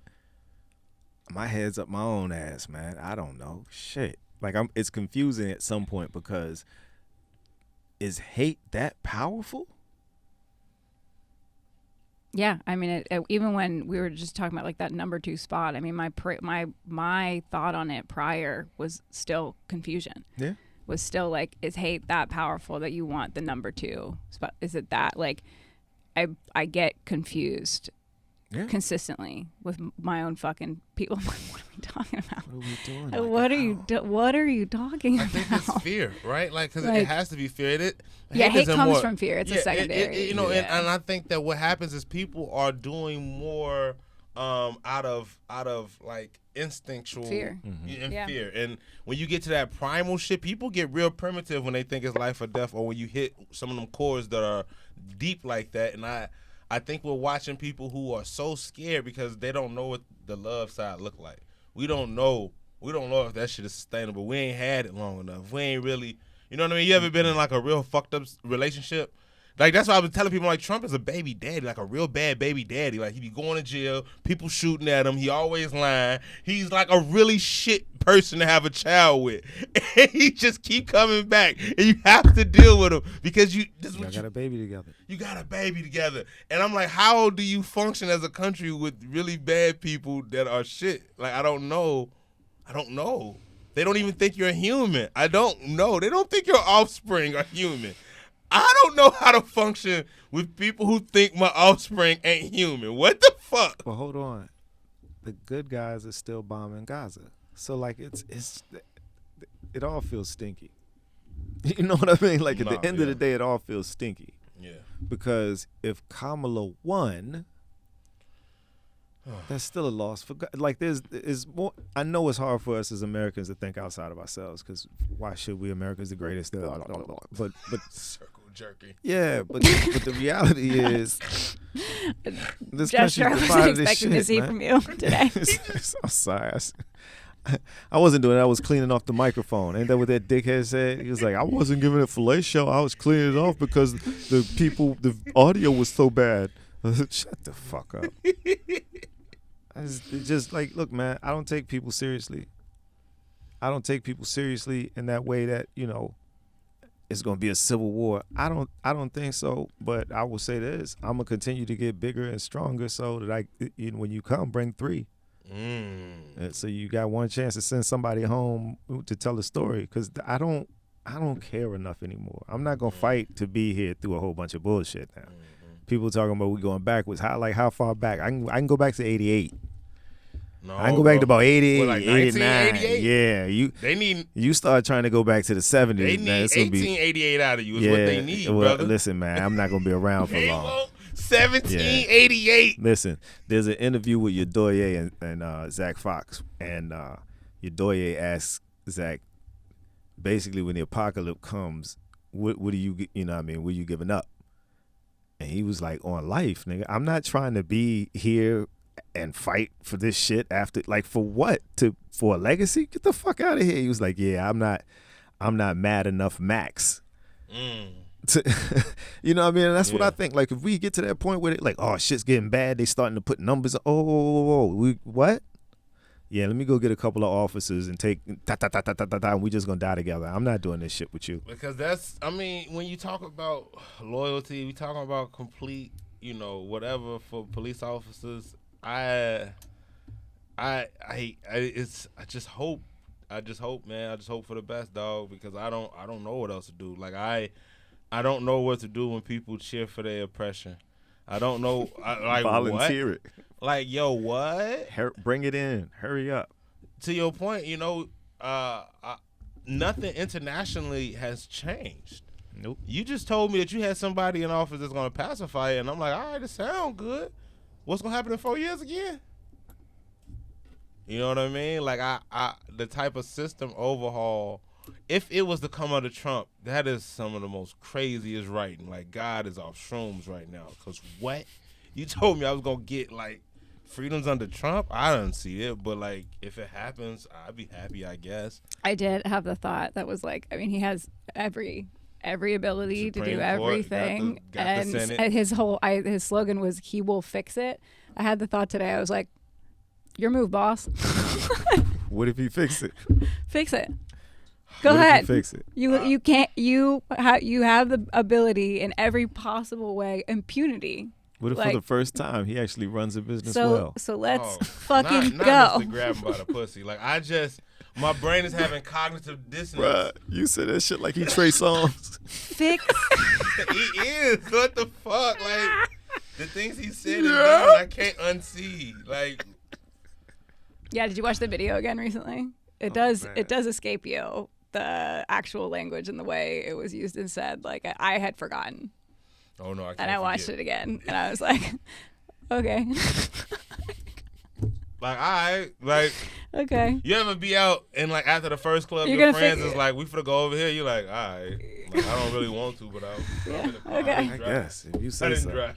my head's up my own ass, man. I don't know. Shit. Like, it's confusing at some point because is hate that powerful? Yeah, I mean, even when we were just talking about like that number 2 spot, I mean, my thought on it prior was still confusion. Yeah, was still like, is hate that powerful that you want the number 2 spot? Is it that like, I get confused consistently with my own fucking people. What are we talking about? What are we doing? What are you talking about? I think it's fear, right? Like, because it has to be fear. Hate comes from fear. It's a secondary. And I think that what happens is people are doing more out of like instinctual fear and fear. And when you get to that primal shit, people get real primitive when they think it's life or death, or when you hit some of them chords that are deep like that. And I think we're watching people who are so scared because they don't know what the love side look like. We don't know if that shit is sustainable. We ain't had it long enough. We ain't really, you know what I mean? You ever been in like a real fucked up relationship? Like, that's why I've been telling people, like, Trump is a baby daddy, like a real bad baby daddy. Like, he be going to jail, people shooting at him, he always lying. He's like a really shit person to have a child with. And he just keep coming back. And you have to deal with him because you got a baby together. You got a baby together. And I'm like, how do you function as a country with really bad people that are shit? Like, I don't know. They don't even think you're a human. I don't know. They don't think your offspring are human. I don't know how to function with people who think my offspring ain't human. What the fuck? Well, hold on. The good guys are still bombing Gaza. So, like, it all feels stinky. You know what I mean? Like, at the end of the day, it all feels stinky. Yeah. Because if Kamala won, that's still a loss for God. Like, there's more. I know it's hard for us as Americans to think outside of ourselves because why should we? America's the greatest. But circle jerky. Yeah, but the reality is, this country I wasn't provided this expecting shit, to see man. from you today. I'm sorry. I wasn't doing it. I was cleaning off the microphone. Ain't that what that dickhead said? He was like, I wasn't giving it fellatio. I was cleaning it off because the audio was so bad. Shut the fuck up. It's just like, look, man, I don't take people seriously. I don't take people seriously in that way that, you know, it's going to be a civil war. I don't think so, but I will say this. I'm going to continue to get bigger and stronger so that when you come, bring 3. So you got one chance to send somebody home to tell a story because I don't care enough anymore. I'm not going to fight to be here through a whole bunch of bullshit now. People talking about we going backwards. How far back? I can go back to 88. No, I can go back to about 88, like 89. Yeah, you start trying to go back to the 70s. They need 1888 out of you is what they need, brother. Listen, man, I'm not going to be around for long. 1788. Listen, there's an interview with your Doye and Zach Fox, and your Doye asked Zach, basically, when the apocalypse comes, what do you, you know what I mean, what are you giving up? And he was like, on life, nigga. I'm not trying to be here and fight for this shit after, like, for what? For a legacy? Get the fuck out of here. He was like, yeah, I'm not mad enough, Max. You know what I mean? And that's what I think. Like, if we get to that point where it, like, oh, shit's getting bad, they starting to put numbers. What? Yeah, let me go get a couple of officers and take and we just gonna die together. I'm not doing this shit with you. Because that's, I mean, when you talk about loyalty, we talking about complete, you know, whatever for police officers. I just hope, man. I just hope for the best, dog, because I don't know what else to do. Like I don't know what to do when people cheer for their oppression. I don't know. Like volunteer what? it. Like, yo, what? Bring it in. Hurry up. To your point, you know, nothing internationally has changed. Nope. You just told me that you had somebody in office that's going to pacify it, and I'm like, all right, it sounds good. What's going to happen in 4 years again? You know what I mean? Like, I the type of system overhaul, if it was to come out of Trump, that is some of the most craziest writing. Like, God is off shrooms right now. Because what? You told me I was going to get, like, freedoms under Trump? I don't see it. But, like, if it happens, I'd be happy, I guess. I did have the thought that was like, I mean, he has every ability Supreme to do Court, everything. got the Senate. His slogan was, he will fix it. I had the thought today. I was like, your move, boss. What if he fix it? Fix it. Go What if he ahead. fix it? You can't. You have the ability in every possible way. Impunity. What if for the first time he actually runs a business well? So let's Oh, fucking not go. Mr. Grab him by the pussy. Like, my brain is having cognitive dissonance. Bruh, you said that shit like he Trey Songz. Fix. He is. What the fuck? Like, the things he said and done, I can't unsee. Like, Yeah. Did you watch the video again recently? It does escape you, the actual language and the way it was used and said. Like, I had forgotten. oh no, I can't. And I watched it again, and I was like, okay. Like, alright, like, Okay. you ever be out and, like, after the first club, You're your gonna friends figure- is like, we finna go over here. You're like, alright. Like, I don't really want to, but I'm in the car. okay. I I didn't drive. guess if you I say didn't so. drive.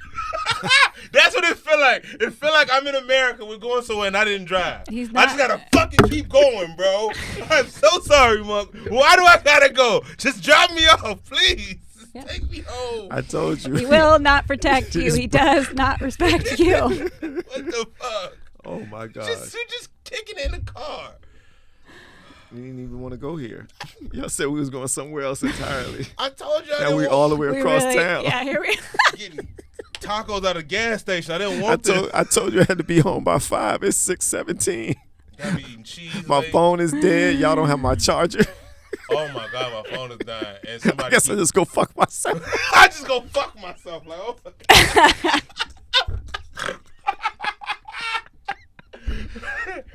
That's what it feel like. It feel like I'm in America. We're going somewhere and I didn't drive. He's I just not- gotta fucking keep going, bro. I'm so sorry, Monk. Why do I gotta go? Just drop me off, please. Yeah. Take me home. I told you. He will not protect you. He does not respect you. What the fuck? Oh my gosh. You just kicking in the car. You didn't even want to go here. Y'all said we was going somewhere else entirely. I told you I Now didn't we want all the way We across really- town. Yeah, here we getting tacos at a gas station. I didn't want this. I told you I had to be home by 5. It's 6:17. Gotta be eating cheese. My late. phone is dead. Y'all don't have my charger. Oh my god, my phone is dying. And I somebody guess I just go fuck myself. I just go fuck myself. Like, oh my god.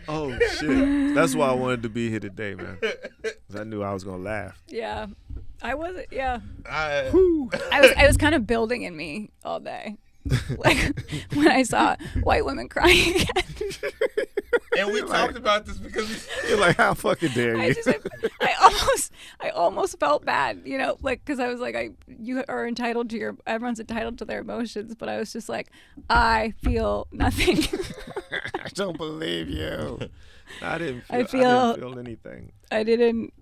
Oh shit. That's why I wanted to be here today, man. 'Cause I knew I was gonna laugh. Yeah. I wasn't. Yeah. I I was kind of building in me all day. Like when I saw white women crying again. and we talked about this because You're like, how fucking dare you? I almost felt bad, you know, like, because I was like, you are entitled to everyone's entitled to their emotions, but I was just like, I feel nothing. I don't believe you. I didn't I feel anything. I didn't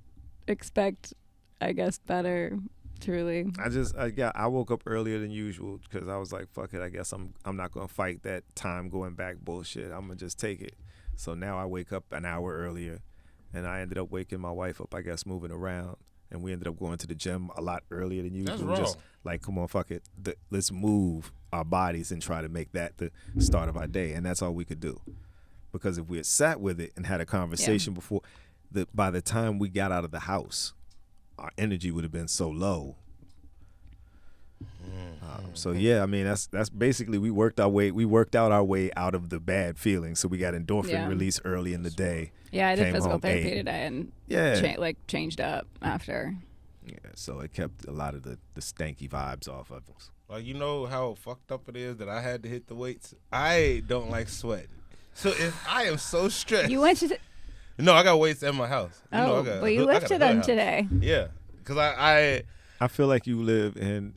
expect, I guess, better. Truly. I woke up earlier than usual because I was like, fuck it. I guess I'm not gonna fight that time going back bullshit. I'm gonna just take it. So now I wake up an hour earlier, and I ended up waking my wife up, I guess, moving around, and we ended up going to the gym a lot earlier than usual. That's wrong. Just like, come on, fuck it. Let's move our bodies and try to make that the start of our day, and that's all we could do. Because if we had sat with it and had a conversation before, by the time we got out of the house, our energy would have been so low. So yeah, I mean that's basically we worked out our way out of the bad feelings. So we got endorphin release early in the day. Yeah, I did Came physical home, therapy ate. today and changed up after. Yeah, so it kept a lot of the stanky vibes off of us. like, you know how fucked up it is that I had to hit the weights. I don't like sweating, so if I am so stressed, You went to No, I got weights at my house. Oh, but you lifted them today. Yeah, because I feel like you live in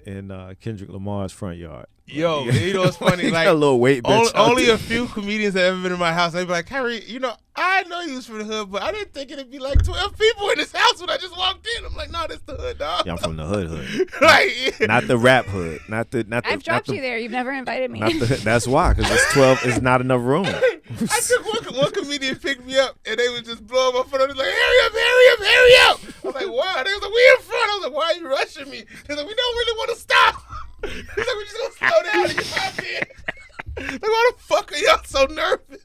Kendrick Lamar's front yard. Yo, you know what's funny? Like a little weight bench. Only a few comedians have ever been in my house. They'd be like, Kyrie, I know you was from the hood, but I didn't think it'd be like 12 people in this house when I just walked in. I'm like, no, that's the hood, dog. Yeah, I'm from the hood. Like, not the rap hood. I've dropped you there. You've never invited me. That's why, because it's 12. It's not enough room. I took one comedian picked me up, and they would just blow my phone. I was like, hurry up. I was like, why? They was like, we in front. I was like, why are you rushing me? They was like, we don't really want to stop. He's like, we just gonna slow down and get out there. Like, why the fuck are y'all so nervous?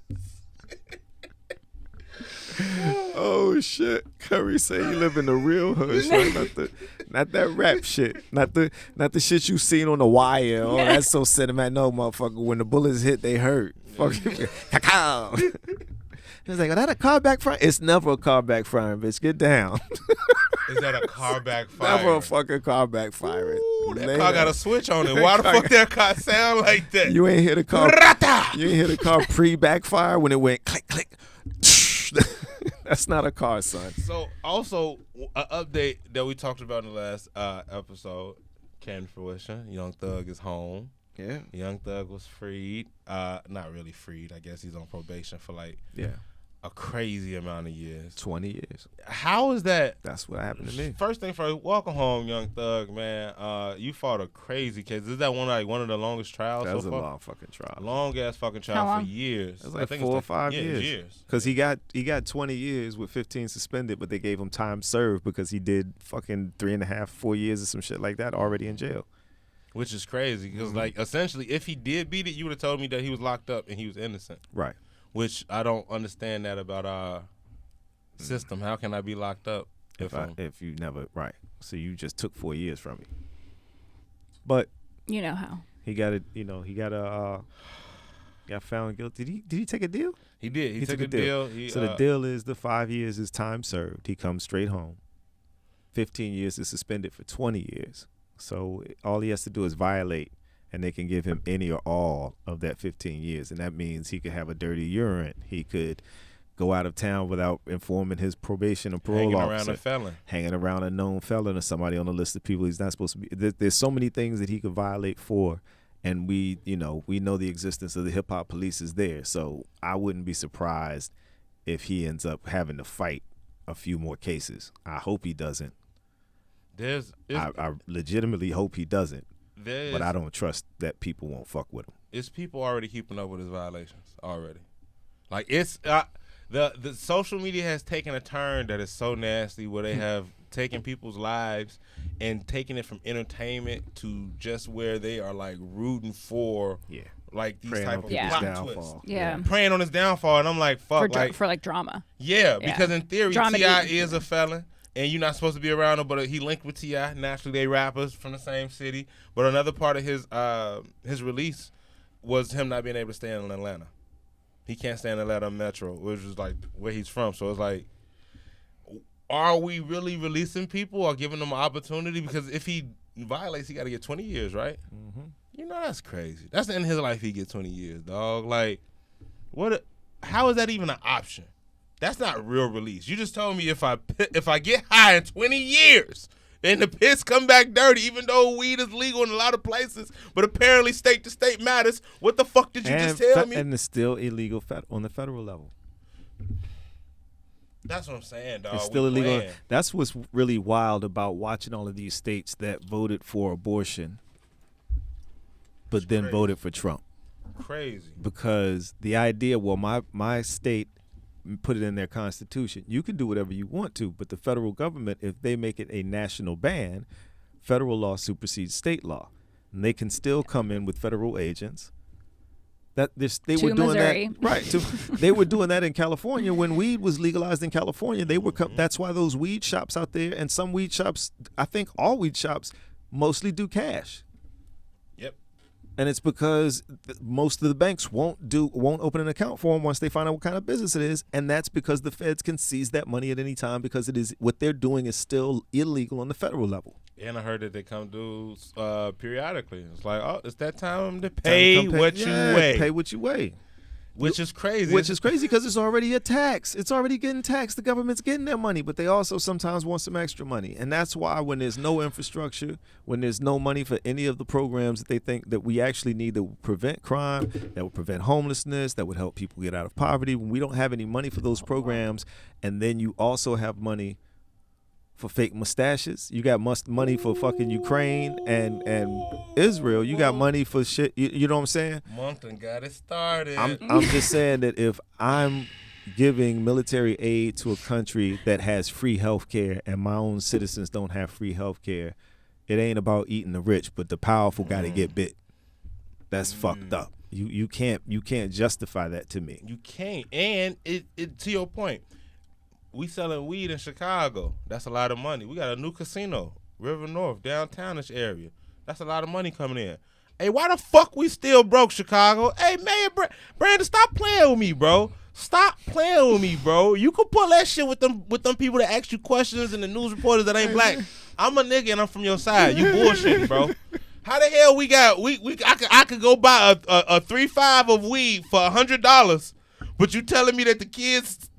Oh shit! Curry say you live in the real hood, shit, not that rap shit, not the shit you seen on The Wire. Oh, that's so cinematic. No, motherfucker, when the bullets hit, they hurt. Fuck you. He's like, is that a car backfiring? It's never a car backfiring, bitch. Get down. Is that a car backfiring? Never a fucking car backfiring. That car got a switch on it. Why the fuck that car sound like that? You ain't hear the car. You ain't hear the car pre-backfire when it went click click. That's not a car, son. So also an update that we talked about in the last episode came to fruition. Young Thug is home. Yeah. Young Thug was freed. Not really freed. I guess he's on probation for a crazy amount of years. 20 years. How is that? That's what happened to me. First thing first, welcome home, Young Thug, man. You fought a crazy case. Is that one of the longest trials? That was so a far? long fucking trial. Long ass fucking trial for years. It was like 4 or 5 years. Years. Because he got 20 years with 15 suspended, but they gave him time served because he did fucking 3.5, 4 years or some shit like that already in jail. Which is crazy because, like, essentially, if he did beat it, you would have told me that he was locked up and he was innocent. Right. Which I don't understand that about our system. How can I be locked up if you never So you just took 4 years from me. But you know how he got found guilty. Did he take a deal? He did. He took a deal. So the deal is the 5 years is time served. He comes straight home. 15 years is suspended for 20 years. So all he has to do is violate, and they can give him any or all of that 15 years. And that means he could have a dirty urine. He could go out of town without informing his probation or parole officer. Hanging around a felon. Hanging around a known felon or somebody on the list of people he's not supposed to be. There's so many things that he could violate for, and we know the existence of the hip-hop police is there. So I wouldn't be surprised if he ends up having to fight a few more cases. I hope he doesn't. I legitimately hope he doesn't, but I don't trust that people won't fuck with him. It's people already keeping up with his violations already. Like, it's the social media has taken a turn that is so nasty where they have taken people's lives and taken it from entertainment to just where they are like rooting for like these praying type of plot twists. Yeah. Praying on his downfall, and I'm like, fuck, for drama. Yeah, because in theory, Drama T.I. is a felon. And you're not supposed to be around him, but he linked with T.I. Naturally, they rappers from the same city. But another part of his release was him not being able to stay in Atlanta. He can't stay in Atlanta Metro, which is like where he's from. So it's like, are we really releasing people or giving them an opportunity? Because if he violates, he got to get 20 years, right? Mm-hmm. That's crazy. That's the end of his life. He get 20 years, dog. Like, how is that even an option? That's not real release. You just told me if I get high in 20 years and the piss come back dirty, even though weed is legal in a lot of places, but apparently state to state matters. What the fuck did you just tell me? And it's still illegal on the federal level. That's what I'm saying, dog. It's still illegal. That's what's really wild about watching all of these states that voted for abortion, but then voted for Trump. Crazy. Because the idea, my state put it in their constitution. You can do whatever you want to, but the federal government, if they make it a national ban, federal law supersedes state law, and they can still come in with federal agents. They were doing Missouri. that right. They were doing that in California when weed was legalized in California. They were that's why those weed shops out there, and some weed shops, I think all weed shops, mostly do cash. And it's because most of the banks won't open an account for them once they find out what kind of business it is, and that's because the feds can seize that money at any time because it is what they're doing is still illegal on the federal level. And I heard that they come due periodically. It's like, oh, it's that time to pay what you weigh. Pay what you weigh. Which is crazy. Which is crazy because it's already a tax. It's already getting taxed. The government's getting their money, but they also sometimes want some extra money. And that's why when there's no infrastructure, when there's no money for any of the programs that they think that we actually need to prevent crime, that would prevent homelessness, that would help people get out of poverty, when we don't have any money for those programs, and then you also have money for fake mustaches. You got money for fucking Ukraine and Israel. You got money for shit. You know what I'm saying? Moncton got it started. I'm just saying that if I'm giving military aid to a country that has free health care and my own citizens don't have free health care, it ain't about eating the rich, but the powerful got to get bit. That's fucked up. You can't justify that to me. You can't. And it to your point, we selling weed in Chicago. That's a lot of money. We got a new casino, River North, downtownish area. That's a lot of money coming in. Hey, why the fuck we still broke, Chicago? Hey, Mayor Brandon, stop playing with me, bro. Stop playing with me, bro. You can pull that shit with them people that ask you questions and the news reporters that ain't black. I'm a nigga and I'm from your side. You bullshit, bro. How the hell I could go buy a 3.5 of weed for $100, but you telling me that the kids'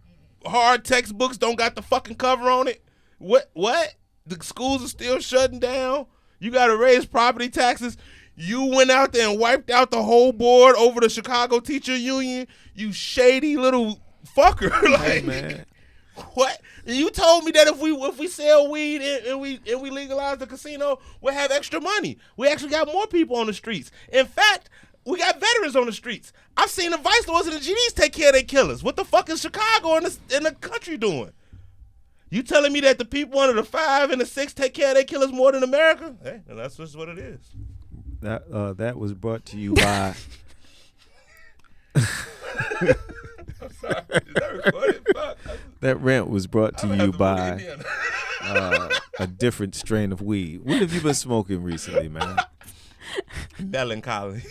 hard textbooks don't got the fucking cover on it? What? The schools are still shutting down. You got to raise property taxes. You went out there and wiped out the whole board over the Chicago Teacher Union. You shady little fucker. Like, Hey, man. What? And you told me that if we sell weed and we legalize the casino, we'll have extra money. We actually got more people on the streets. In fact, we got veterans on the streets. I've seen the vice lords and the GDs take care of their killers. What the fuck is Chicago and the country doing? You telling me that the people under the 5 and the 6 take care of their killers more than America? Hey, and that's just what it is. That was brought to you by. I'm sorry. Is that recorded? Fuck. That rant was brought to you by a different strain of weed. What have you been smoking recently, man? Melancholy.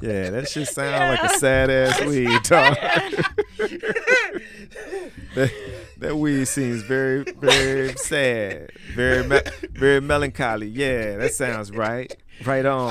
Yeah, that shit sound like a sad ass weed, dog. that weed seems very, very sad, very melancholy. Yeah, that sounds right. Right on.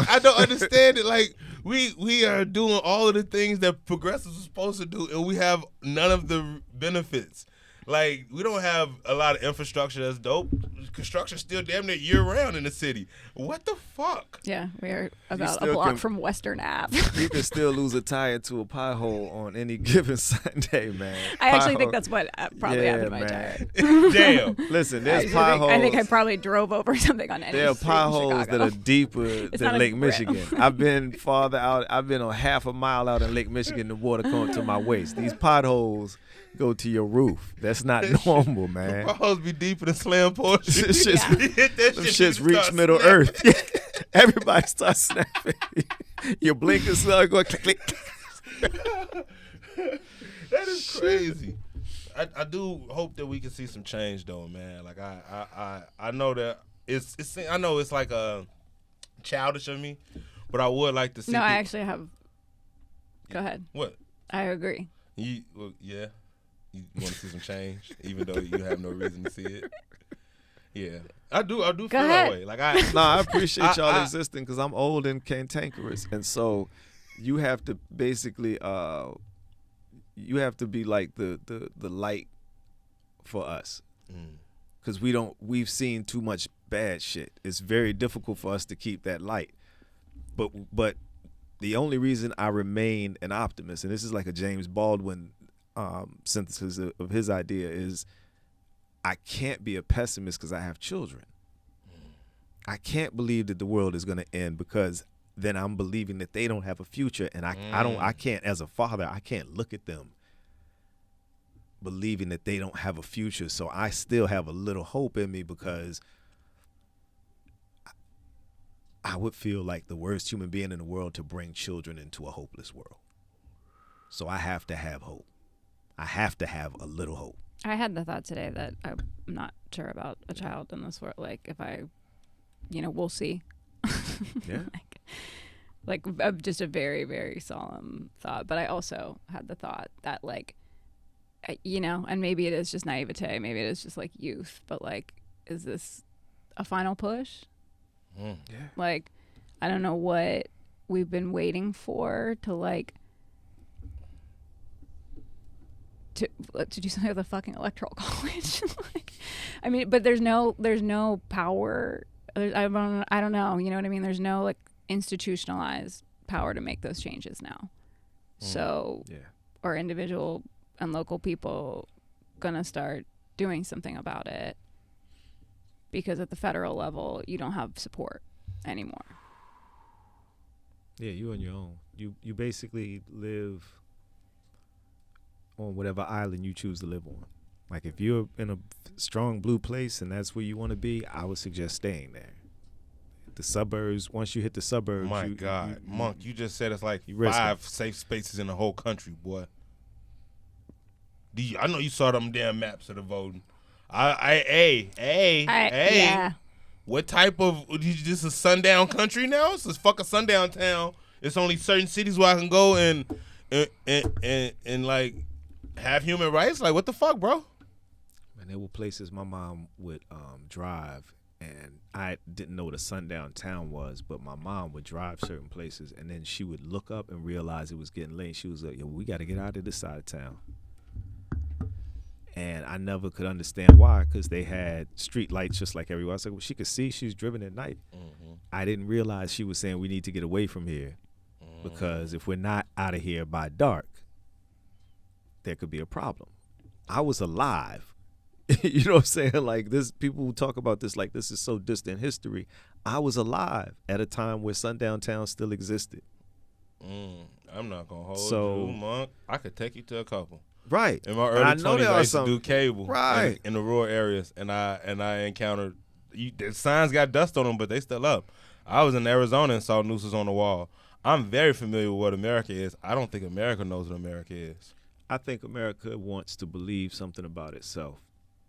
I don't understand it. Like we are doing all of the things that progressives are supposed to do, and we have none of the benefits. Like, we don't have a lot of infrastructure that's dope. Construction's still damn near year-round in the city. What the fuck? Yeah, we are about a block from Western Ave. You can still lose a tire to a pie hole on any given Sunday, man. I actually think that's what probably happened to my tire. Damn. Listen, there's pie holes. I think I probably drove over something on any There are street pie in holes Chicago. that are deeper than not a Lake grip. Michigan. I've been farther out. I've been on half a mile out in Lake Michigan. The water comes to my waist. These potholes go to your roof. That's not normal, man. Potholes be deeper than slam poetry. Them shits, You hit that them shit, shits you reach start Middle snapping. Earth. Everybody starts snapping. Your blinkers start going click, click. That is crazy. I do hope that we can see some change, though, man. Like I know that it's I know it's like a childish of me, but I would like to see. No, I people- actually have. Go ahead. What? I agree. Yeah. You want to see some change, even though you have no reason to see it. Yeah, I do feel that ahead. way. Like I appreciate y'all I- existing because I'm old and cantankerous, and so you have to basically you have to be like the light for us because we've seen too much bad shit. It's very difficult for us to keep that light, but the only reason I remain an optimist, and this is like a James Baldwin synthesis of his idea, is I can't be a pessimist because I have children. I can't believe that the world is going to end because then I'm believing that they don't have a future, and I can't, as a father, I can't look at them believing that they don't have a future. So I still have a little hope in me because I would feel like the worst human being in the world to bring children into a hopeless world. So I have to have hope. I have to have a little hope. I had the thought today that I'm not sure about a child in this world. Like, if I, we'll see. Yeah. like just a very, very solemn thought. But I also had the thought that, like, and maybe it is just naivete. Maybe it is just like youth. But, like, is this a final push? Yeah. Like, I don't know what we've been waiting for to like to do something with the fucking electoral college. Like, I mean, but there's no power. I don't know. You know what I mean? There's no like institutionalized power to make those changes now. So, are individual and local people gonna start doing something about it? Because at the federal level, you don't have support anymore. Yeah, you on your own. You basically live on whatever island you choose to live on. Like if you're in a strong blue place and that's where you want to be, I would suggest staying there. The suburbs, once you hit the suburbs, My God, Monk, you just said it's like 5 safe spaces in the whole country, boy. I know you saw them damn maps of the voting. Yeah. What type of, this is sundown country now? It's this fucking sundown town. It's only certain cities where I can go and like have human rights. Like, what the fuck, bro? And there were places my mom would drive, and I didn't know what a sundown town was, but my mom would drive certain places, and then she would look up and realize it was getting late. She was like, yo, we got to get out of this side of town. And I never could understand why, because they had street lights just like everyone. I was like, well, she could see she's driven at night. Mm-hmm. I didn't realize she was saying we need to get away from here, because if we're not out of here by dark, there could be a problem. I was alive. You know what I'm saying? Like this, people who talk about this like this is so distant history. I was alive at a time where sundown town still existed. I'm not gonna hold you, Monk. I could take you to a couple. Right. In my early 20s, I used to do cable in the rural areas, and I encountered the signs got dust on them, but they still up. I was in Arizona and saw nooses on the wall. I'm very familiar with what America is. I don't think America knows what America is. I think America wants to believe something about itself.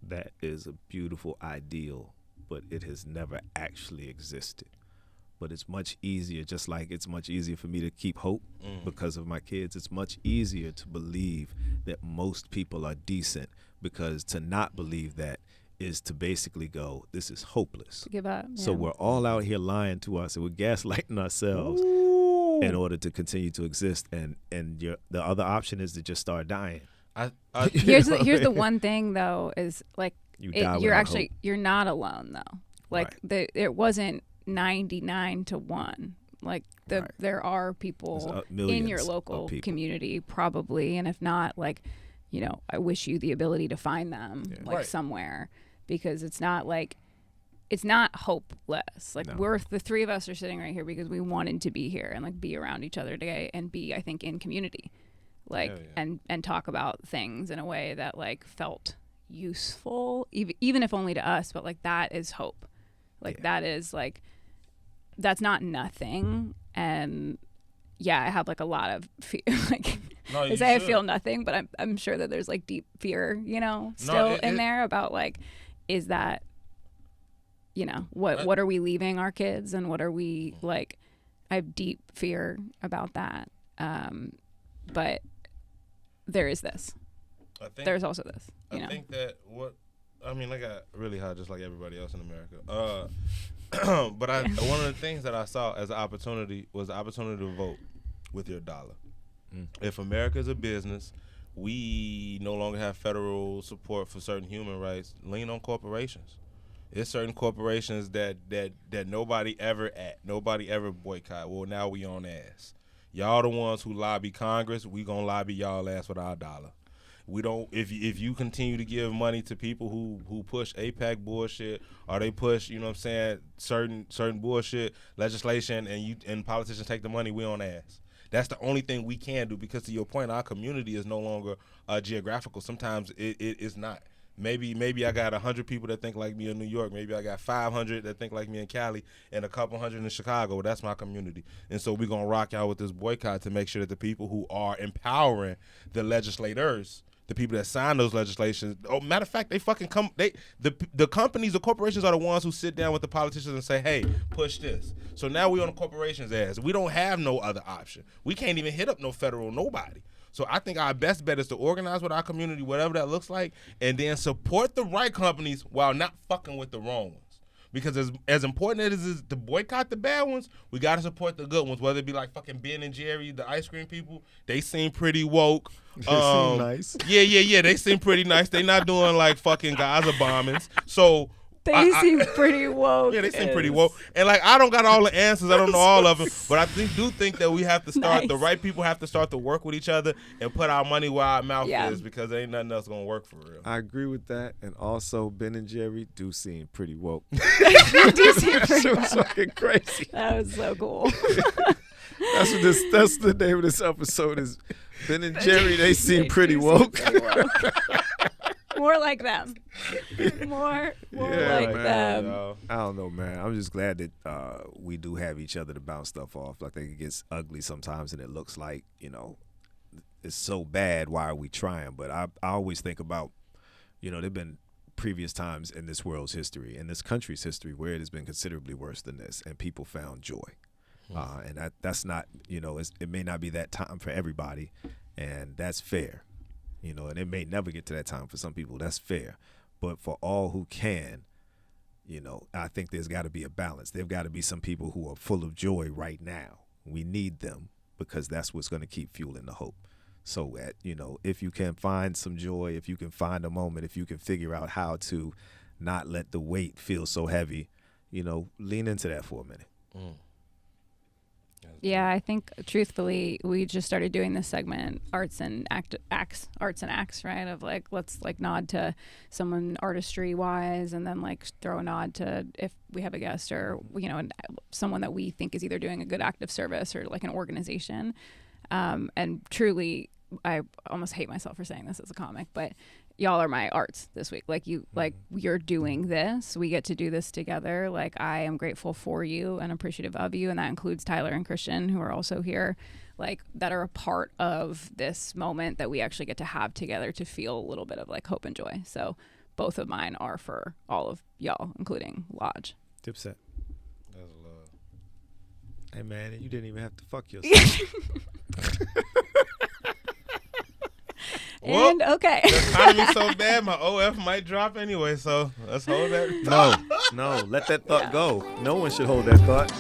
That is a beautiful ideal, but it has never actually existed. But it's much easier, just like it's much easier for me to keep hope because of my kids. It's much easier to believe that most people are decent, because to not believe that is to basically go, this is hopeless. Give up. Yeah. So we're all out here lying to us, and we're gaslighting ourselves in order to continue to exist. And the other option is to just start dying. Here's the one thing though, is like you're not alone though. Like it wasn't 99 to 1. Like there are people in your local community probably, and if not, like, you know, I wish you the ability to find them somewhere, because it's not hopeless. Like we're the three of us are sitting right here because we wanted to be here and like be around each other today and be, I think, in community, like and talk about things in a way that like felt useful, even if only to us, but like that is hope. Like that is like, that's not nothing. And I have like a lot of fear. Like I say I feel nothing, but I'm sure that there's like deep fear, you know, still in there about like, is that, you know, what are we leaving our kids, and what are we like? I have deep fear about that. But there is this. There's also this. I think that I got really high just like everybody else in America. But one of the things that I saw as an opportunity was the opportunity to vote with your dollar. If America is a business, we no longer have federal support for certain human rights. Lean on corporations. There's certain corporations that nobody ever boycott. Well, now we on ass. Y'all the ones who lobby Congress. We gonna lobby y'all ass with our dollar. We don't. If you continue to give money to people who push APAC bullshit, or they push, you know what I'm saying, certain bullshit legislation, and politicians take the money, we on ass. That's the only thing we can do, because to your point, our community is no longer geographical. Sometimes it is not. Maybe I got 100 people that think like me in New York. Maybe I got 500 that think like me in Cali, and a couple hundred in Chicago. That's my community. And so we're going to rock out with this boycott to make sure that the people who are empowering the legislators, the people that sign those legislations, matter of fact, they fucking the companies, the corporations are the ones who sit down with the politicians and say, hey, push this. So now we on the corporation's ass. We don't have no other option. We can't even hit up no federal nobody. So I think our best bet is to organize with our community, whatever that looks like, and then support the right companies while not fucking with the wrong ones. because as important as it is to boycott the bad ones, we got to support the good ones, whether it be like fucking Ben and Jerry, the ice cream people. They seem pretty woke. They seem nice. Yeah. They seem pretty nice. They not doing like fucking Gaza bombings. So They seem pretty woke. Yeah, they seem pretty woke. And like, I don't got all the answers. I don't know all of them. But I do think that we have to start, the right people have to start to work with each other and put our money where our mouth is, because there ain't nothing else going to work for real. I agree with that. And also, Ben and Jerry do seem pretty woke. They do seem pretty That woke. was fucking crazy. That was so cool. That's the name of this episode is Ben and Jerry, they seem pretty woke. More like them. More like them. I don't know, man. I'm just glad that we do have each other to bounce stuff off. I think it gets ugly sometimes, and it looks like, it's so bad. Why are we trying? But I always think about, there've been previous times in this world's history, in this country's history, where it has been considerably worse than this, and people found joy. And that's not, it may not be that time for everybody, and that's fair. And it may never get to that time for some people. That's fair. But for all who can, I think there's got to be a balance. There've got to be some people who are full of joy right now. We need them, because that's what's going to keep fueling the hope. So, if you can find some joy, if you can find a moment, if you can figure out how to not let the weight feel so heavy, lean into that for a minute. Yeah, I think truthfully, we just started doing this segment, arts and acts, right? Of like, let's like nod to someone artistry wise, and then like throw a nod to if we have a guest or someone that we think is either doing a good act of service or like an organization. And truly, I almost hate myself for saying this as a comic, but y'all are my arts this week. Like you're doing this. We get to do this together. Like, I am grateful for you and appreciative of you. And that includes Tyler and Christian, who are also here, like that are a part of this moment that we actually get to have together to feel a little bit of like hope and joy. So both of mine are for all of y'all, including Lodge. Dipset. That's love. Hey man, you didn't even have to fuck yourself. Well, and okay. The economy's so bad, my OF might drop anyway, so let's hold that. No, let that thought go. No one should hold that thought.